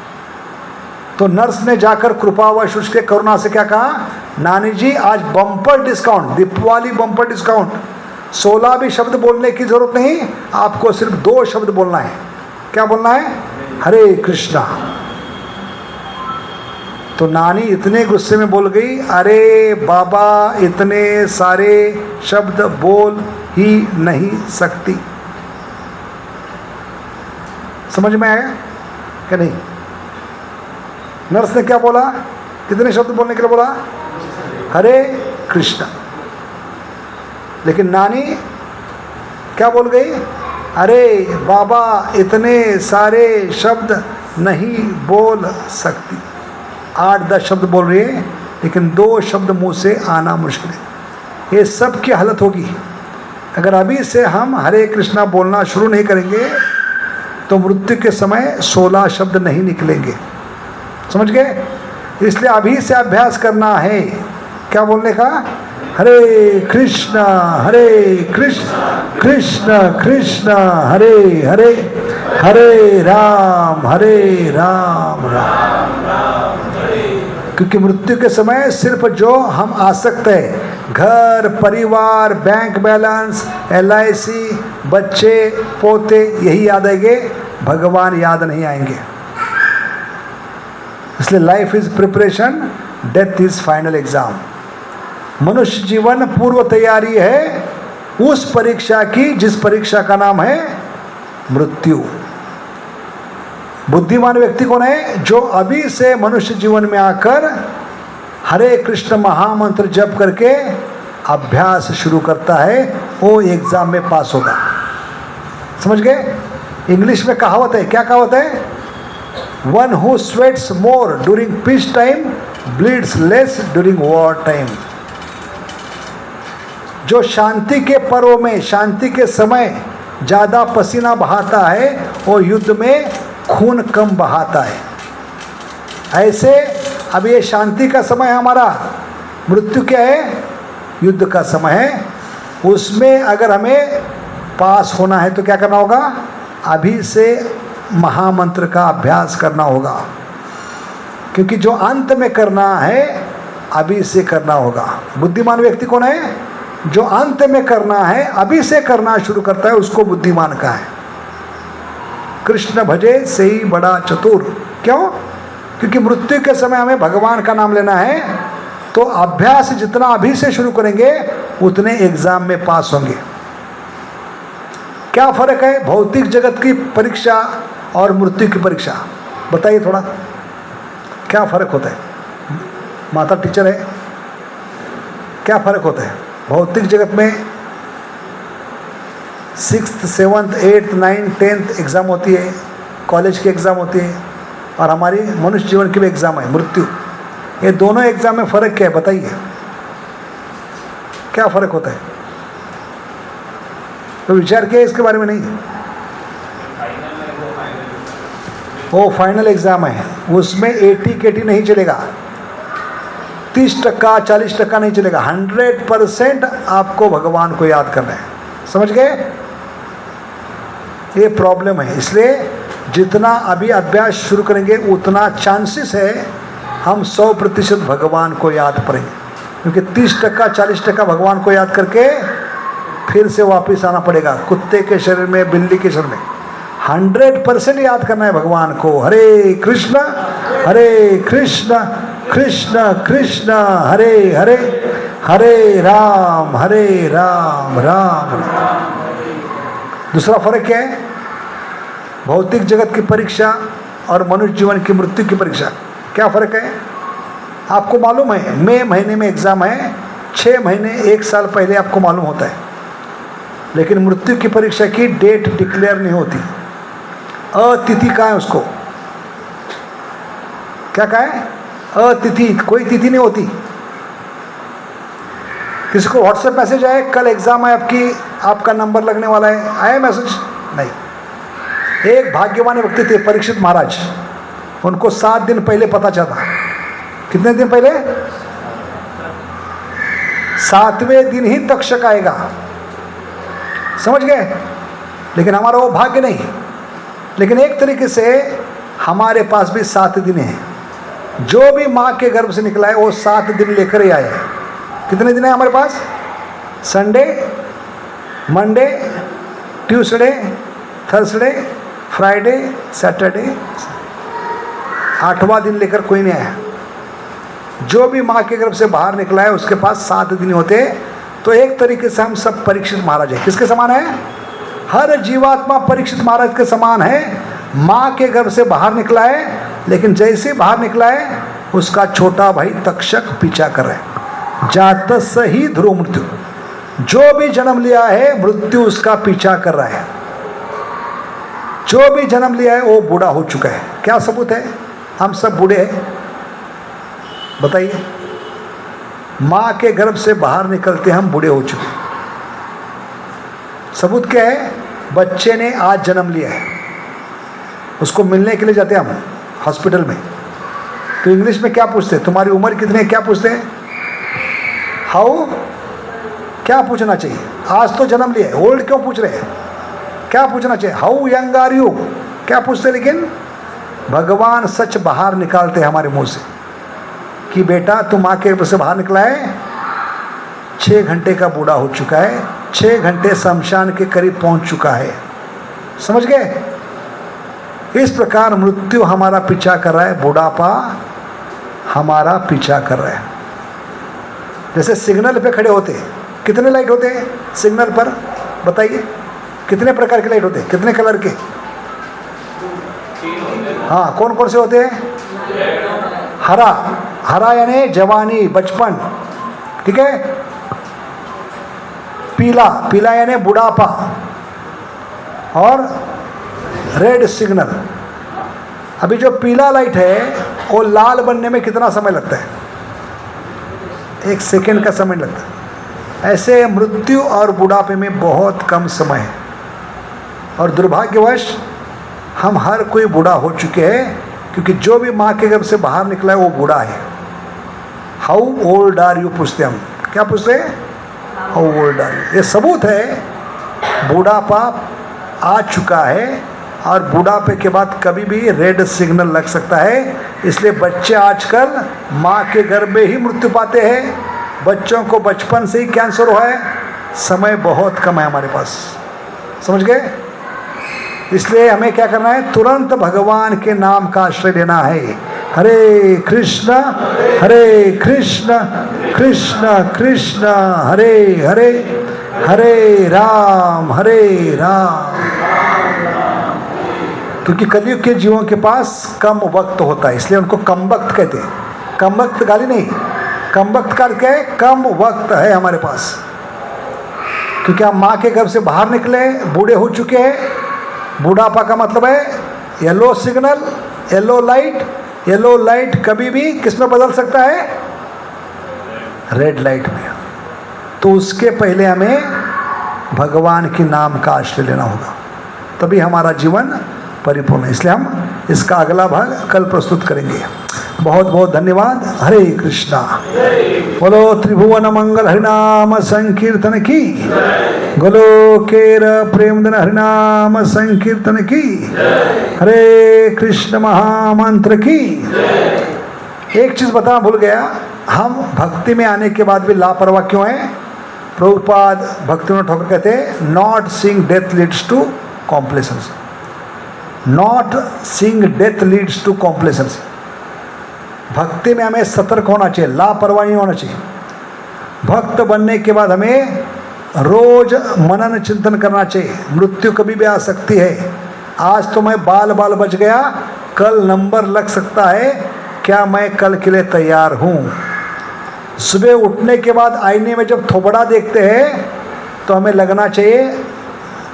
तो नर्स ने जाकर कृपावश उसके करुणा से क्या कहा, नानी जी आज bumper discount, Deepavali bumper discount, 16 भी शब्द बोलने की जरूरत नहीं, आपको सिर्फ 2 शब्द बोलना है। क्या बोलना है? हरे कृष्णा। तो नानी इतने गुस्से में बोल गई, अरे बाबा इतने सारे शब्द बोल ही नहीं सकती। समझ में आया कि नहीं? नर्स ने क्या बोला? कितने शब्द बोलने के लिए बोला? हरे कृष्णा। लेकिन नानी क्या बोल गई? अरे बाबा इतने सारे शब्द नहीं बोल सकती। 8-10 शब्द बोल रही है, लेकिन 2 शब्द मुंह से आना मुश्किल है। ये सब की हालत होगी। अगर अभी से हम हरे कृष्णा बोलना शुरू नहीं करेंगे तो मृत्यु के समय 16 शब्द नहीं निकलेंगे। समझ गए? इसलिए अभी से अभ्यास करना है। क्या बोलने का? हरे कृष्णा कृष्ण कृष्ण हरे हरे, हरे राम राम राम। क्योंकि मृत्यु के समय सिर्फ जो हम आसक्त है, घर परिवार, बैंक बैलेंस, LIC, बच्चे पोते, यही याद आएंगे, भगवान याद नहीं आएंगे। इसलिए life is preparation, death is final exam. मनुष्य जीवन पूर्व तैयारी है उस परीक्षा की जिस परीक्षा का नाम है मृत्यु। बुद्धिमान व्यक्ति कौन है? जो अभी से मनुष्य जीवन में आकर हरे कृष्ण महामंत्र जप करके अभ्यास शुरू करता है, वो एग्जाम में पास होगा। समझ गए? इंग्लिश में कहावत है, क्या कहावत है? One who sweats more during peace time bleeds less during war time. जो शांति के पर्व में, शांति के समय ज़्यादा पसीना बहाता है, वो युद्ध में खून कम बहाता है। ऐसे अब ये शांति का समय है हमारा, मृत्यु क्या है? युद्ध का समय है। उसमें अगर हमें पास होना है तो क्या करना होगा? अभी से महामंत्र का अभ्यास करना होगा, क्योंकि जो अंत में करना है अभी से करना होगा। बुद्धिमान व्यक्ति कौन है? जो अंत में करना है अभी से करना शुरू करता है, उसको बुद्धिमान का है। कृष्ण भजे से ही बड़ा चतुर। क्यों? क्योंकि मृत्यु के समय हमें भगवान का नाम लेना है, तो अभ्यास जितना अभी से शुरू करेंगे उतने एग्जाम में पास होंगे। क्या फर्क है भौतिक जगत की परीक्षा और मृत्यु की परीक्षा? बताइए थोड़ा, क्या फर्क होता है? माता टीचर है, क्या फर्क होता है? भौतिक जगत में 6th 7th 8th 9th 10th exam होती है, कॉलेज की एग्ज़ाम होती है, और हमारी मनुष्य जीवन की भी एग्ज़ाम है मृत्यु। ये दोनों एग्ज़ाम में फ़र्क क्या है बताइए, क्या फ़र्क होता है? तो विचार किया इसके बारे में? नहीं, वो फाइनल एग्ज़ाम है, उसमें 80 नहीं चलेगा, 30% 40% नहीं चलेगा, 100% आपको भगवान को याद करना है। समझ गए? ये प्रॉब्लम है। इसलिए जितना अभी अभ्यास शुरू करेंगे उतना चांसेस है हम 100% भगवान को याद करेंगे, क्योंकि 30% 40% भगवान को याद करके फिर से वापस आना पड़ेगा कुत्ते के शरीर में, बिल्ली के शरीर में। 100% याद करना है भगवान को। हरे कृष्ण कृष्ण कृष्ण हरे हरे, हरे राम राम राम। दूसरा फर्क क्या है भौतिक जगत की परीक्षा और मनुष्य जीवन की मृत्यु की परीक्षा? क्या फर्क है आपको मालूम है? मई महीने में एग्जाम है, 6 महीने 1 साल पहले आपको मालूम होता है, लेकिन मृत्यु की परीक्षा की डेट डिक्लेयर नहीं होती। अतिथि कहा है उसको? क्या कहा है? अतिथि, कोई तिथि नहीं होती। किसी को व्हाट्सएप मैसेज आए कल एग्जाम है आपकी, आपका नंबर लगने वाला है, आया मैसेज? नहीं। एक भाग्यवान व्यक्ति थे परीक्षित महाराज, उनको 7 दिन पहले पता चला। कितने दिन पहले? 7वें दिन ही तक्षक आएगा। समझ गए? लेकिन हमारा वो भाग्य नहीं। लेकिन एक तरीके से हमारे पास भी 7 दिन हैं। जो भी माँ के गर्भ से निकला है वो 7 दिन लेकर ही आया है। कितने दिन है हमारे पास? Sunday, Monday, Tuesday, Thursday, Friday, Saturday, 8वां दिन लेकर कोई नहीं आया। जो भी माँ के गर्भ से बाहर निकला है उसके पास 7 दिन होते। तो एक तरीके से हम सब परीक्षित महाराज हैं। किसके समान है? हर जीवात्मा परीक्षित महाराज के समान है। माँ के गर्भ से बाहर निकला है, लेकिन जैसे बाहर निकला है उसका छोटा भाई तक्षक पीछा कर रहा है। जात सही ध्रुव मृत्यु, जो भी जन्म लिया है मृत्यु उसका पीछा कर रहा है। जो भी जन्म लिया है वो बूढ़ा हो चुका है। क्या सबूत है? हम सब बूढ़े हैं। बताइए, माँ के गर्भ से बाहर निकलते हम बूढ़े हो चुके। सबूत क्या है? बच्चे ने आज जन्म लिया है, उसको मिलने के लिए जाते हैं हम हॉस्पिटल में, तो इंग्लिश में क्या पूछते हैं? तुम्हारी उम्र कितनी है? क्या पूछते हैं? हाउ? क्या पूछना चाहिए? आज तो जन्म लिया है, ओल्ड क्यों पूछ रहे हैं? क्या पूछना चाहिए? How young are you? क्या पूछते हैं? लेकिन भगवान सच बाहर निकालते हैं हमारे मुंह से कि बेटा तुम माँ के गर्भ से बाहर निकला है, 6 घंटे का बूढ़ा हो चुका है, 6 घंटे शमशान के करीब पहुंच चुका है। समझ गए? इस प्रकार मृत्यु हमारा पीछा कर रहा है, बुढ़ापा हमारा पीछा कर रहा है। जैसे सिग्नल पे खड़े होते हैं, कितने लाइट होते हैं सिग्नल पर? बताइए, कितने प्रकार के लाइट होते हैं? कितने कलर के? हाँ, कौन कौन से होते हैं? हरा, हरा यानी जवानी, बचपन, ठीक है। पीला, पीला यानी बुढ़ापा, और रेड सिग्नल। अभी जो पीला लाइट है वो लाल बनने में कितना समय लगता है? 1 सेकेंड का समय लगता है। ऐसे मृत्यु और बुढ़ापे में बहुत कम समय है, और दुर्भाग्यवश हम हर कोई बूढ़ा हो चुके हैं, क्योंकि जो भी माँ के गर्भ से बाहर निकला है वो बूढ़ा है। हाउ ओल्ड आर यू पूछते हम। क्या पूछते हैं? How old are you. ये सबूत है बूढ़ापा आ चुका है, और बुढ़ापे के बाद कभी भी रेड सिग्नल लग सकता है। इसलिए बच्चे आजकल माँ के गर्भ में ही मृत्यु पाते हैं। बच्चों को बचपन से ही कैंसर हुआ है। समय बहुत कम है हमारे पास। समझ गए? इसलिए हमें क्या करना है? तुरंत भगवान के नाम का आश्रय लेना है। हरे कृष्ण कृष्ण कृष्ण हरे हरे, हरे राम क्योंकि कलयुग के जीवों के पास कम वक्त होता है, इसलिए उनको कम वक्त कहते हैं। कम वक्त गाली नहीं, कम वक्त करके कम वक्त है हमारे पास, क्योंकि हम माँ के गर्भ से बाहर निकले, बूढ़े हो चुके हैं। बूढ़ापा का मतलब है yellow signal, yellow light. Yellow light कभी भी किस में बदल सकता है? रेड लाइट में। तो उसके पहले हमें भगवान के नाम का आश्रय लेना होगा, तभी हमारा जीवन परिपूर्ण है। इसलिए हम इसका अगला भाग कल प्रस्तुत करेंगे। बहुत बहुत धन्यवाद। हरे कृष्णा। बोलो त्रिभुवन मंगल हरिनाम संकीर्तन की, गोलोकेर प्रेमधन हरिनाम संकीर्तन की, हरे कृष्ण महामंत्र की। एक चीज बताना भूल गया, हम भक्ति में आने के बाद भी लापरवाह क्यों हैं? प्रभुपाद भक्तिविनोद ठाकुर कहते हैं, not seeing death leads to complacence. Not seeing death leads to complacence. भक्ति में हमें सतर्क होना चाहिए, लापरवाही नहीं होना चाहिए। भक्त बनने के बाद हमें रोज मनन चिंतन करना चाहिए। मृत्यु कभी भी आ सकती है। आज तो मैं बाल बाल बच गया, कल नंबर लग सकता है। क्या मैं कल के लिए तैयार हूँ? सुबह उठने के बाद आईने में जब थोबड़ा देखते हैं तो हमें लगना चाहिए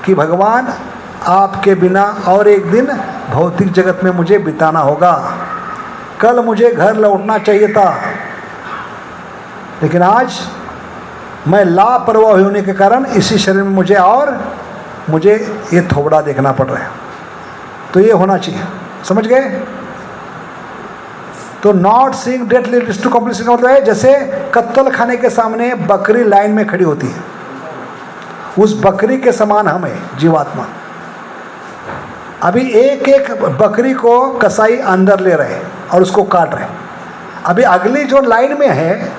कि भगवान आपके बिना और एक दिन भौतिक जगत में मुझे बिताना होगा। कल मुझे घर लौटना चाहिए था, लेकिन आज मैं लापरवाह होने के कारण इसी शरीर में मुझे ये थोबड़ा देखना पड़ रहा है। तो ये होना चाहिए, समझ गए? तो not seeing death leads to complacence का मतलब है जैसे कत्तल खाने के सामने बकरी लाइन में खड़ी होती है, उस बकरी के समान हम है जीवात्मा। अभी एक एक बकरी को कसाई अंदर ले रहे हैं और उसको काट रहे हैं। अभी अगली जो लाइन में है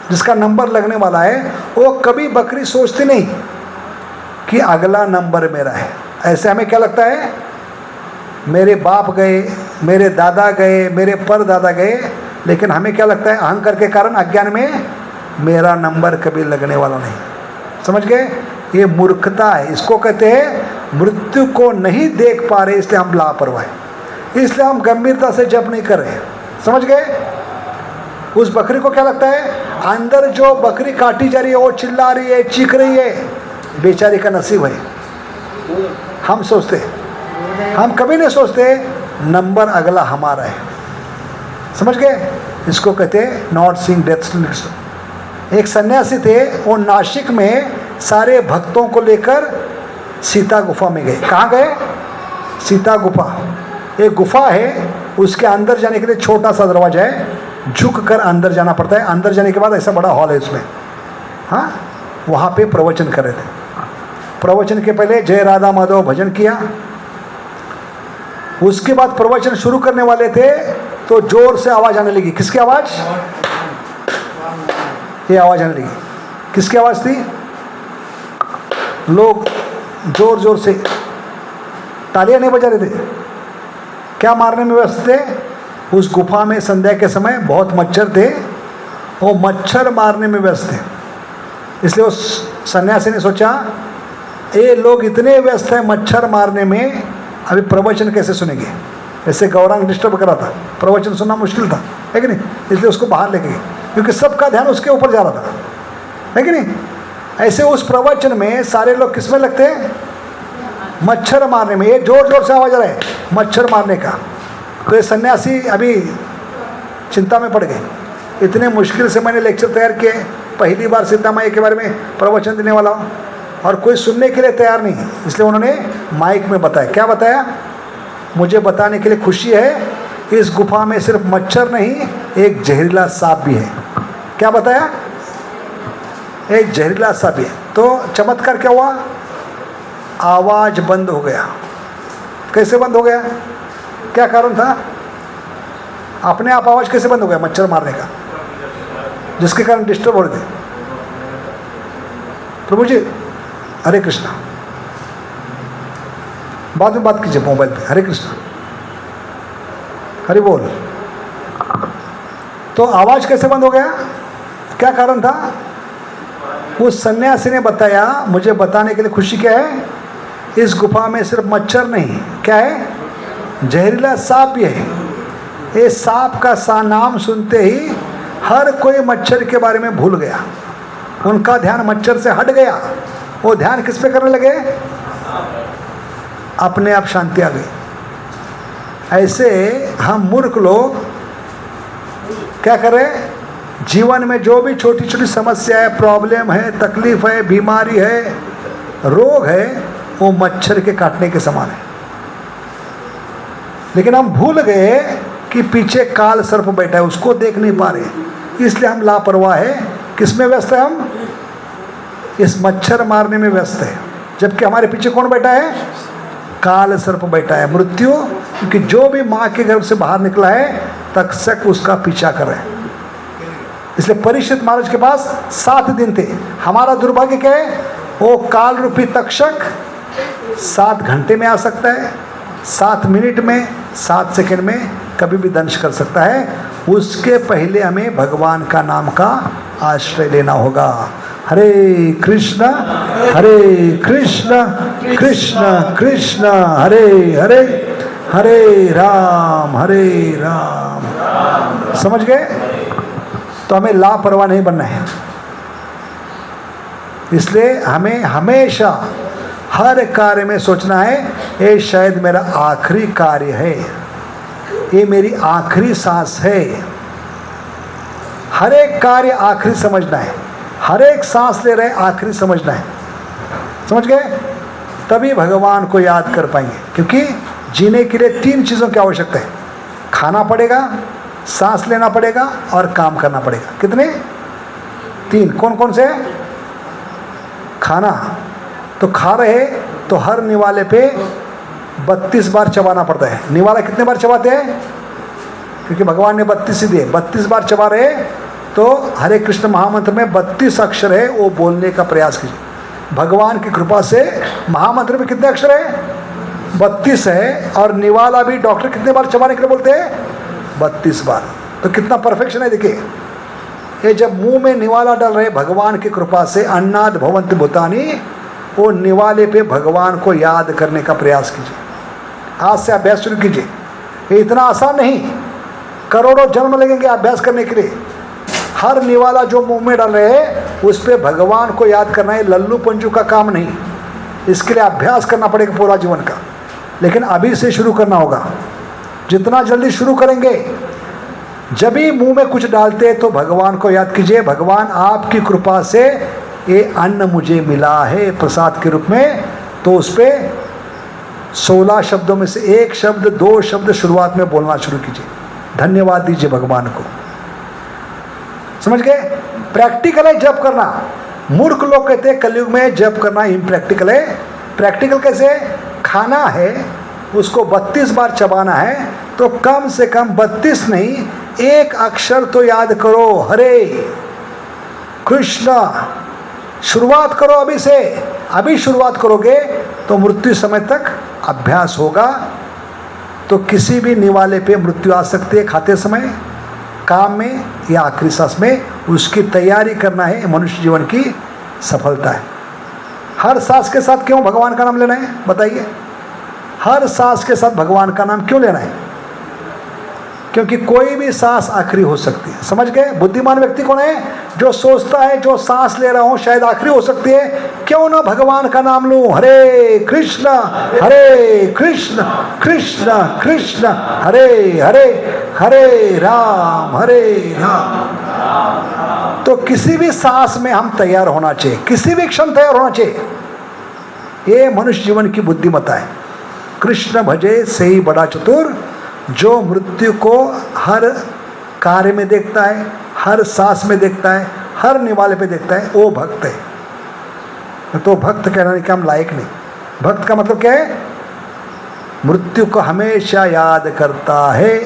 जिसका नंबर लगने वाला है, वो कभी बकरी सोचती नहीं कि अगला नंबर मेरा है। ऐसे हमें क्या लगता है, मेरे बाप गए, मेरे दादा गए, मेरे परदादा गए, लेकिन हमें क्या लगता है, अहंकार के कारण, अज्ञान में, मेरा नंबर कभी लगने वाला नहीं। समझ गए? ये मूर्खता है। इसको कहते हैं मृत्यु को नहीं देख पा रहे, इसलिए हम लापरवाह हैं। इसलिए हम गंभीरता से जप नहीं कर रहे। समझ गए? उस बकरी को क्या लगता है, अंदर जो बकरी काटी जा रही है वो चिल्ला रही है, चीख रही है, बेचारी का नसीब है। हम सोचते, हम कभी नहीं सोचते नंबर अगला हमारा है। समझ गए? इसको कहते हैं नॉट सीइंग डेथ। एक सन्यासी थे, वो नासिक में सारे भक्तों को लेकर सीता गुफा में गए। कहाँ गए? सीता गुफा। एक गुफा है, उसके अंदर जाने के लिए छोटा सा दरवाजा है, झुक कर अंदर जाना पड़ता है। अंदर जाने के बाद ऐसा बड़ा हॉल है उसमें। हाँ, वहाँ पे प्रवचन कर रहे थे। प्रवचन के पहले जय राधा माधव भजन किया। उसके बाद प्रवचन शुरू करने वाले थे तो जोर से आवाज आने लगी। किसकी आवाज? ये आवाज आने लगी। किसकी आवाज थी? लोग जोर जोर से तालियां नहीं बजा रहे थे, क्या मारने में व्यस्त थे? उस गुफा में संध्या के समय बहुत मच्छर थे, वो मच्छर मारने में व्यस्त थे। इसलिए उस सन्यासी ने सोचा, ये लोग इतने व्यस्त हैं मच्छर मारने में, अभी प्रवचन कैसे सुनेंगे? ऐसे गौरांग डिस्टर्ब करा था, प्रवचन सुनना मुश्किल था, है कि नहीं? इसलिए उसको बाहर लेके गए, क्योंकि सबका ध्यान उसके ऊपर जा रहा था, है कि नहीं? ऐसे उस प्रवचन में सारे लोग किस में लगते हैं? मच्छर मारने में। ये जोर जोर से आवाज आ रहा है मच्छर मारने का। तो ये सन्यासी अभी चिंता में पड़ गए। इतने मुश्किल से मैंने लेक्चर तैयार किए, पहली बार सीता माई के बारे में प्रवचन देने वाला हूँ, और कोई सुनने के लिए तैयार नहीं। इसलिए उन्होंने माइक में बताया। क्या बताया? मुझे बताने के लिए खुशी है, इस गुफा में सिर्फ मच्छर नहीं, एक जहरीला सांप भी है। क्या बताया? एक जहरीला सांप भी है। तो चमत्कार क्या हुआ? आवाज बंद हो गया। कैसे बंद हो गया? क्या कारण था? अपने आप आवाज कैसे बंद हो गया मच्छर मारने का, जिसके कारण डिस्टर्ब हो रहे थे? प्रभु जी हरे कृष्णा, बाद में बात कीजिए मोबाइल पे। हरे कृष्णा, हरि बोल। तो आवाज कैसे बंद हो गया? क्या कारण था? उस सन्यासी ने बताया, मुझे बताने के लिए खुशी क्या है, इस गुफा में सिर्फ मच्छर नहीं, क्या है, जहरीला सांप भी है। ये सांप का नाम सुनते ही हर कोई मच्छर के बारे में भूल गया, उनका ध्यान मच्छर से हट गया। वो ध्यान किस पे करने लगे? अपने आप शांति आ गई। ऐसे हम मूर्ख लोग क्या करें? जीवन में जो भी छोटी छोटी समस्या है, प्रॉब्लम है, तकलीफ है, बीमारी है, रोग है, वो मच्छर के काटने के समान है। लेकिन हम भूल गए कि पीछे काल सर्प बैठा है, उसको देख नहीं पा रहे, इसलिए हम लापरवाह है। किसमें व्यस्त है? हम इस मच्छर मारने में व्यस्त है, जबकि हमारे पीछे कौन बैठा है? काल सर्प बैठा है, मृत्यु। क्योंकि जो भी माँ के गर्भ से बाहर निकला है तक्षक उसका पीछा कर रहे हैं। इसलिए परीक्षित महाराज के पास 7 दिन थे। हमारा दुर्भाग्य क्या है? वो काल रूपी तक्षक 7 घंटे में आ सकता है, 7 मिनट में, 7 सेकंड में कभी भी दंश कर सकता है। उसके पहले हमें भगवान का नाम का आश्रय लेना होगा। हरे कृष्ण कृष्ण कृष्ण हरे हरे, हरे राम समझ गए? तो हमें लापरवाह नहीं बनना है। इसलिए हमें हमेशा हर कार्य में सोचना है, ये शायद मेरा आखिरी कार्य है, ये मेरी आखिरी सांस है। हर एक कार्य आखिरी समझना है, हर एक सांस ले रहे आखिरी समझना है। समझ गए? तभी भगवान को याद कर पाएंगे। क्योंकि जीने के लिए 3 चीज़ों की आवश्यकता है, खाना पड़ेगा, सांस लेना पड़ेगा और काम करना पड़ेगा। कितने? 3। कौन कौन से? खाना तो खा रहे तो हर निवाले पे 32 बार चबाना पड़ता है। निवाला कितने बार चबाते हैं? क्योंकि भगवान ने 32 ही दिए, 32 बार चबा रहे। तो हरे कृष्ण महामंत्र में 32 अक्षर है, वो बोलने का प्रयास कीजिए। भगवान की कृपा से महामंत्र में कितने अक्षर है? 32 है। और निवाला भी डॉक्टर कितने बार चबाने के लिए बोलते हैं? 32 बार। तो कितना परफेक्शन है देखिए। ये जब मुंह में निवाला डाल रहे, भगवान की कृपा से अन्नाद भवन्ति भूतानि, वो निवाले पे भगवान को याद करने का प्रयास कीजिए। आज से अभ्यास शुरू कीजिए। ये इतना आसान नहीं, करोड़ों जन्म लगेंगे अभ्यास करने के लिए। हर निवाला जो मुंह में डाल रहे हैं उस पर भगवान को याद करना है। लल्लू पंजू का काम नहीं, इसके लिए अभ्यास करना पड़ेगा पूरा जीवन का। लेकिन अभी से शुरू करना होगा। जितना जल्दी शुरू करेंगे, जब भी मुंह में कुछ डालते हैं तो भगवान को याद कीजिए, भगवान आपकी कृपा से ये अन्न मुझे मिला है प्रसाद के रूप में। तो उस पर 16 शब्दों में से 1 शब्द, 2 शब्द शुरुआत में बोलना शुरू कीजिए। धन्यवाद दीजिए भगवान को। समझ गए? प्रैक्टिकल है जप करना। मूर्ख लोग कहते हैं कलयुग में जप करना इम्प्रैक्टिकल है। प्रैक्टिकल कैसे? खाना है, उसको 32 बार चबाना है, तो कम से कम 32 नहीं, 1 अक्षर तो याद करो, हरे कृष्ण। शुरुआत करो अभी से। अभी शुरुआत करोगे तो मृत्यु समय तक अभ्यास होगा। तो किसी भी निवाले पे मृत्यु आ सकती है, खाते समय, काम में या आखिरी सांस में। उसकी तैयारी करना है, मनुष्य जीवन की सफलता है। हर सांस के साथ क्यों भगवान का नाम लेना है बताइए? हर सांस के साथ भगवान का नाम क्यों लेना है? क्योंकि कोई भी सांस आखिरी हो सकती है। समझ गए? बुद्धिमान व्यक्ति कौन है? जो सोचता है जो सांस ले रहा हूं शायद आखिरी हो सकती है, क्यों ना भगवान का नाम लूं। हरे कृष्ण कृष्ण कृष्ण हरे हरे, हरे राम तो किसी भी सांस में हम तैयार होना चाहिए, किसी भी क्षण तैयार होना चाहिए। ये मनुष्य जीवन की बुद्धिमत्ता है। कृष्ण भजे से ही बड़ा चतुर, जो मृत्यु को हर कार्य में देखता है, हर सांस में देखता है, हर निवाले पे देखता है, वो भक्त है। तो भक्त कहने के हम लायक नहीं। भक्त का मतलब क्या है? मृत्यु को हमेशा याद करता है,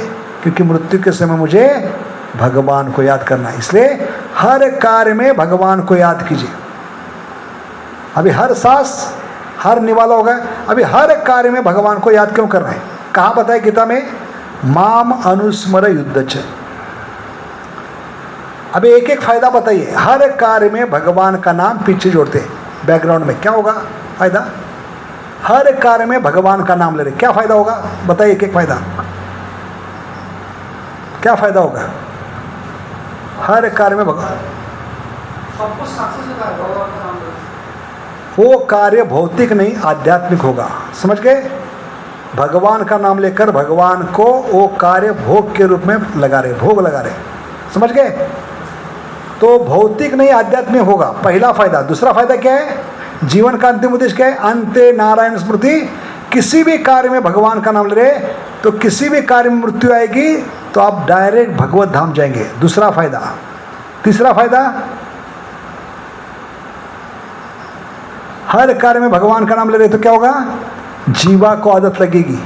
क्योंकि मृत्यु के समय मुझे भगवान को याद करना है। इसलिए हर कार्य में भगवान को याद कीजिए। अभी हर सांस, हर निवाला होगा, अभी हर कार्य में भगवान को याद क्यों करना है? कहाँ बताया गीता में? माम अनुस्मर युद्धच। अभी एक एक फायदा बताइए। हर कार्य में भगवान का नाम पीछे जोड़ते हैं, बैकग्राउंड में क्या होगा फायदा? हर कार्य में भगवान का नाम ले रहे, क्या फायदा होगा बताइए? एक एक फायदा, क्या फायदा होगा? हर कार्य में भगवान, वो कार्य भौतिक नहीं आध्यात्मिक होगा, समझ गए? भगवान का नाम लेकर भगवान को वो कार्य भोग के रूप में लगा रहे, भोग लगा रहे, समझ गए? तो भौतिक नहीं आध्यात्मिक होगा, पहला फायदा। दूसरा फायदा क्या है? जीवन का अंतिम उद्देश्य क्या है? अंते नारायण स्मृति। किसी भी कार्य में भगवान का नाम ले रहे तो किसी भी कार्य में मृत्यु आएगी तो आप डायरेक्ट भगवत धाम जाएंगे, दूसरा फायदा। तीसरा फायदा, हर कार्य में भगवान का नाम ले रहे तो क्या होगा? जीवा को आदत लगेगी,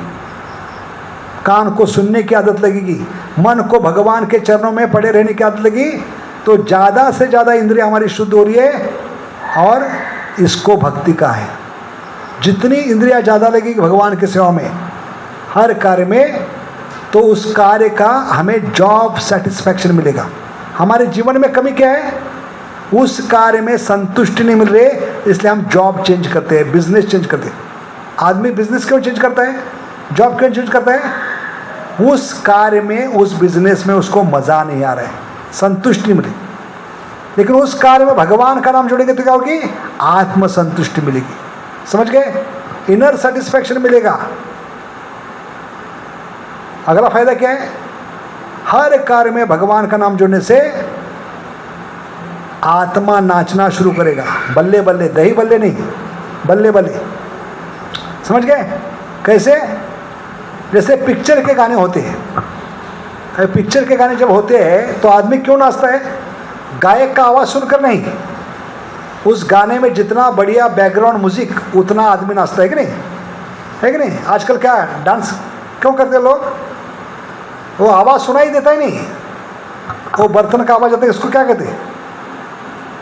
कान को सुनने की आदत लगेगी, मन को भगवान के चरणों में पड़े रहने की आदत लगी, तो ज़्यादा से ज़्यादा इंद्रिय हमारी शुद्ध हो रही है। और इसको भक्ति का है, जितनी इंद्रिया ज़्यादा लगेगी भगवान की सेवा में, हर कार्य में, तो उस कार्य का हमें जॉब सेटिस्फैक्शन मिलेगा। हमारे जीवन में कमी क्या है? उस कार्य में संतुष्टि नहीं मिल रही, इसलिए हम जॉब चेंज करते हैं, बिजनेस चेंज करते हैं। आदमी बिजनेस क्यों चेंज करता है, जॉब क्यों चेंज करता है? उस कार्य में, उस बिजनेस में उसको मज़ा नहीं आ रहा है, संतुष्टि नहीं मिली। लेकिन उस कार्य में भगवान का नाम जोड़ेंगे तो क्या होगी? आत्म संतुष्टि मिलेगी, समझ गए? इनर सेटिस्फैक्शन मिलेगा। अगला फायदा क्या है? हर कार्य में भगवान का नाम जोड़ने से आत्मा नाचना शुरू करेगा, बल्ले बल्ले, दही बल्ले नहीं, बल्ले बल्ले, समझ गए? कैसे? जैसे पिक्चर के गाने होते हैं, पिक्चर के गाने जब होते हैं तो आदमी क्यों नाचता है? गायक का आवाज़ सुनकर नहीं, उस गाने में जितना बढ़िया बैकग्राउंड म्यूजिक उतना आदमी नाचता है कि नहीं, है कि नहीं? आजकल क्या डांस क्यों करते हैं लोग? वो आवाज़ सुनाई देता ही नहीं, वो बर्तन का आवाज़ आता है, इसको क्या कहते हैं?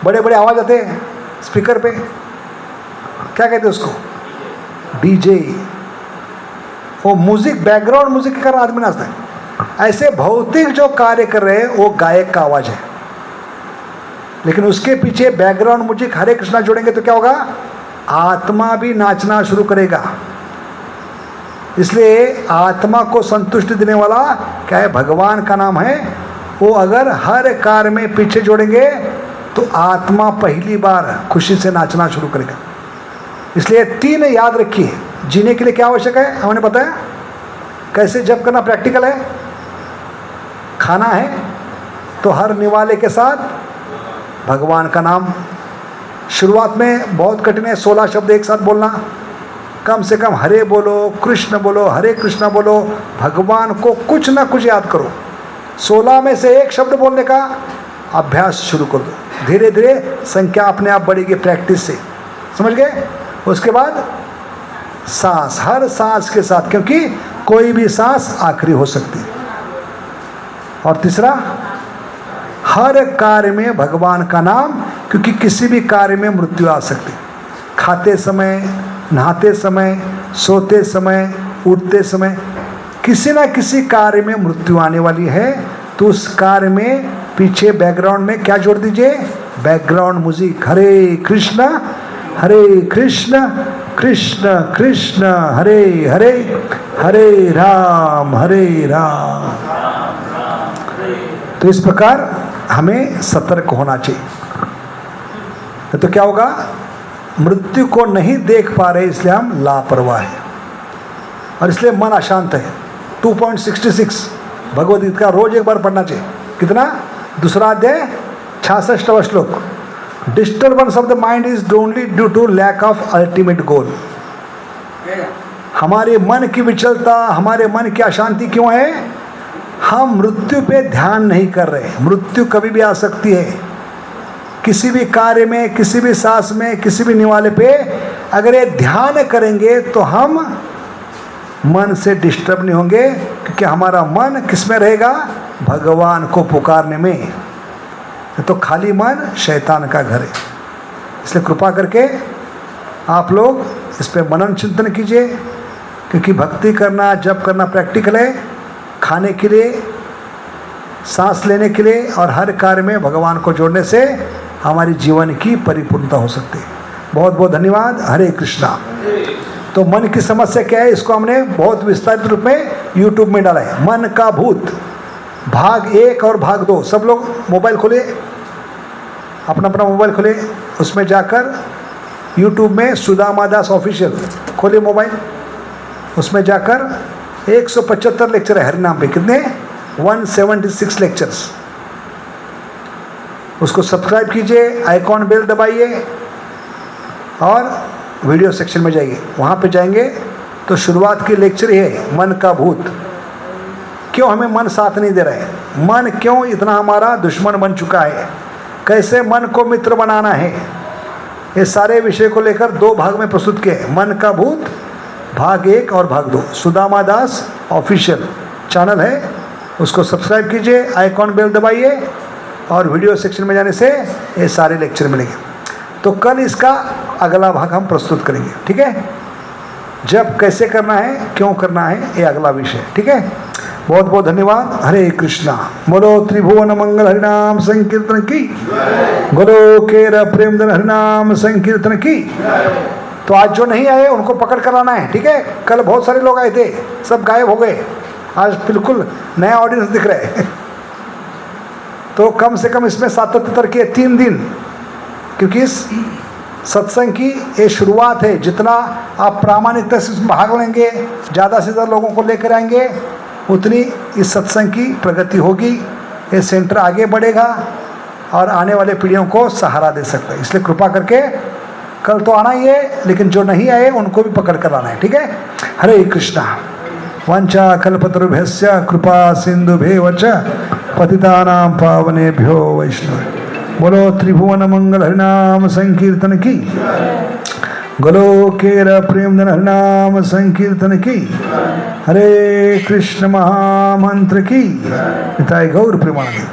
बड़े बड़े आवाज़ आते हैं स्पीकर पे, क्या कहते हैं उसको? डीजे। वो म्यूजिक, बैकग्राउंड म्यूजिक के कारण आदमी नाचता है। ऐसे भौतिक जो कार्य कर रहे हैं वो गायक का आवाज़ है, लेकिन उसके पीछे बैकग्राउंड म्यूजिक हरे कृष्णा जोड़ेंगे तो क्या होगा? आत्मा भी नाचना शुरू करेगा। इसलिए आत्मा को संतुष्टि देने वाला क्या है? भगवान का नाम है। वो अगर हर कार्य में पीछे जोड़ेंगे तो आत्मा पहली बार खुशी से नाचना शुरू करेगा। इसलिए 3 याद रखिए, जीने के लिए क्या आवश्यक है हमने बताया। कैसे जप करना प्रैक्टिकल है। खाना है तो हर निवाले के साथ भगवान का नाम। शुरुआत में बहुत कठिन है, 16 शब्द एक साथ बोलना। कम से कम हरे बोलो, कृष्ण बोलो, हरे कृष्ण बोलो, भगवान को कुछ ना कुछ याद करो। 16 में से एक शब्द बोलने का अभ्यास शुरू कर दो, धीरे धीरे संख्या अपने आप बढ़ेगी प्रैक्टिस से, समझ गए? उसके बाद सांस, हर सांस के साथ, क्योंकि कोई भी सांस आखिरी हो सकती है। और तीसरा, हर कार्य में भगवान का नाम, क्योंकि किसी भी कार्य में मृत्यु आ सकती है। खाते समय, नहाते समय, सोते समय, उठते समय, किसी ना किसी कार्य में मृत्यु आने वाली है। तो उस कार्य में पीछे बैकग्राउंड में क्या जोड़ दीजिए? बैकग्राउंड म्यूजिक, हरे कृष्ण कृष्ण कृष्ण हरे हरे, हरे राम तो इस प्रकार हमें सतर्क होना चाहिए। तो क्या होगा? मृत्यु को नहीं देख पा रहे इसलिए हम लापरवाह हैं और इसलिए मन अशांत है। 2.66 भगवद गीता का रोज एक बार पढ़ना चाहिए। कितना? 2 अध्याय 66वां श्लोक। Disturbance of the mind is only due to lack of ultimate goal. हमारे मन की विचलता, हमारे मन की अशांति क्यों है? हम मृत्यु पे ध्यान नहीं कर रहे। मृत्यु कभी भी आ सकती है, किसी भी कार्य में, किसी भी सांस में, किसी भी निवाले पे अगर ये ध्यान करेंगे तो हम मन से डिस्टर्ब नहीं होंगे, क्योंकि हमारा मन किस में रहेगा? भगवान को पुकारने में। तो खाली मन शैतान का घर है। इसलिए कृपा करके आप लोग इस पे मनन चिंतन कीजिए, क्योंकि भक्ति करना, जप करना प्रैक्टिकल है। खाने के लिए सांस लेने के लिए और हर कार्य में भगवान को जोड़ने से हमारी जीवन की परिपूर्णता हो सकती है। बहुत बहुत धन्यवाद। हरे कृष्णा। तो मन की समस्या क्या है, इसको हमने बहुत विस्तारित रूप में YouTube में डाला है। मन का भूत भाग 1 और भाग 2। सब लोग मोबाइल खोले, अपना अपना मोबाइल खोले, उसमें जाकर YouTube में सुदामा दास ऑफिशियल खोले मोबाइल, उसमें जाकर 175 लेक्चर है हरिनाम पे। कितने? 176 लेक्चर्स। उसको सब्सक्राइब कीजिए, आइकॉन बेल दबाइए और वीडियो सेक्शन में जाइए। वहाँ पे जाएंगे तो शुरुआत की लेक्चर ही है मन का भूत। क्यों हमें मन साथ नहीं दे रहा है, मन क्यों इतना हमारा दुश्मन बन चुका है, कैसे मन को मित्र बनाना है, ये सारे विषय को लेकर 2 भाग में प्रस्तुत किए। मन का भूत भाग 1 और भाग 2। सुदामा दास ऑफिशियल चैनल है, उसको सब्सक्राइब कीजिए, आइकॉन बेल दबाइए और वीडियो सेक्शन में जाने से ये सारे लेक्चर मिलेंगे। तो कल इसका अगला भाग हम प्रस्तुत करेंगे, ठीक है। जब कैसे करना है, क्यों करना है, ये अगला विषय, ठीक है। बहुत बहुत धन्यवाद। हरे कृष्णा। बोलो त्रिभुवन मंगल हरिनाम संकीर्तन की, बोलो केर प्रेमधन हरिनाम संकीर्तन की। तो आज जो नहीं आए उनको पकड़ कर लाना है, ठीक है। कल बहुत सारे लोग आए थे, सब गायब हो गए, आज बिल्कुल नया ऑडियंस दिख रहा है। तो कम से कम इसमें सातत्य के 3 दिन, क्योंकि इस सत्संग की ये शुरुआत है। जितना आप प्रामाणिकता से भाग लेंगे, ज़्यादा से ज़्यादा लोगों को लेकर आएंगे, उतनी इस सत्संग की प्रगति होगी, ये सेंटर आगे बढ़ेगा और आने वाले पीढ़ियों को सहारा दे सकता है। इसलिए कृपा करके कल तो आना ही है, लेकिन जो नहीं आए उनको भी पकड़ कर आना है, ठीक है। हरे कृष्णा। वांछा कल्पतरुभ्यस्य कृपा सिंधुभ्येव च पतितानां पावनेभ्यो वैष्णव। बोलो त्रिभुवन मंगल हरिनाम संकीर्तन की, गोलोकेर प्रेमधन हरिनाम संकीर्तन की। हरे कृष्ण महामंत्र की। निताय गौर प्रेमानंद।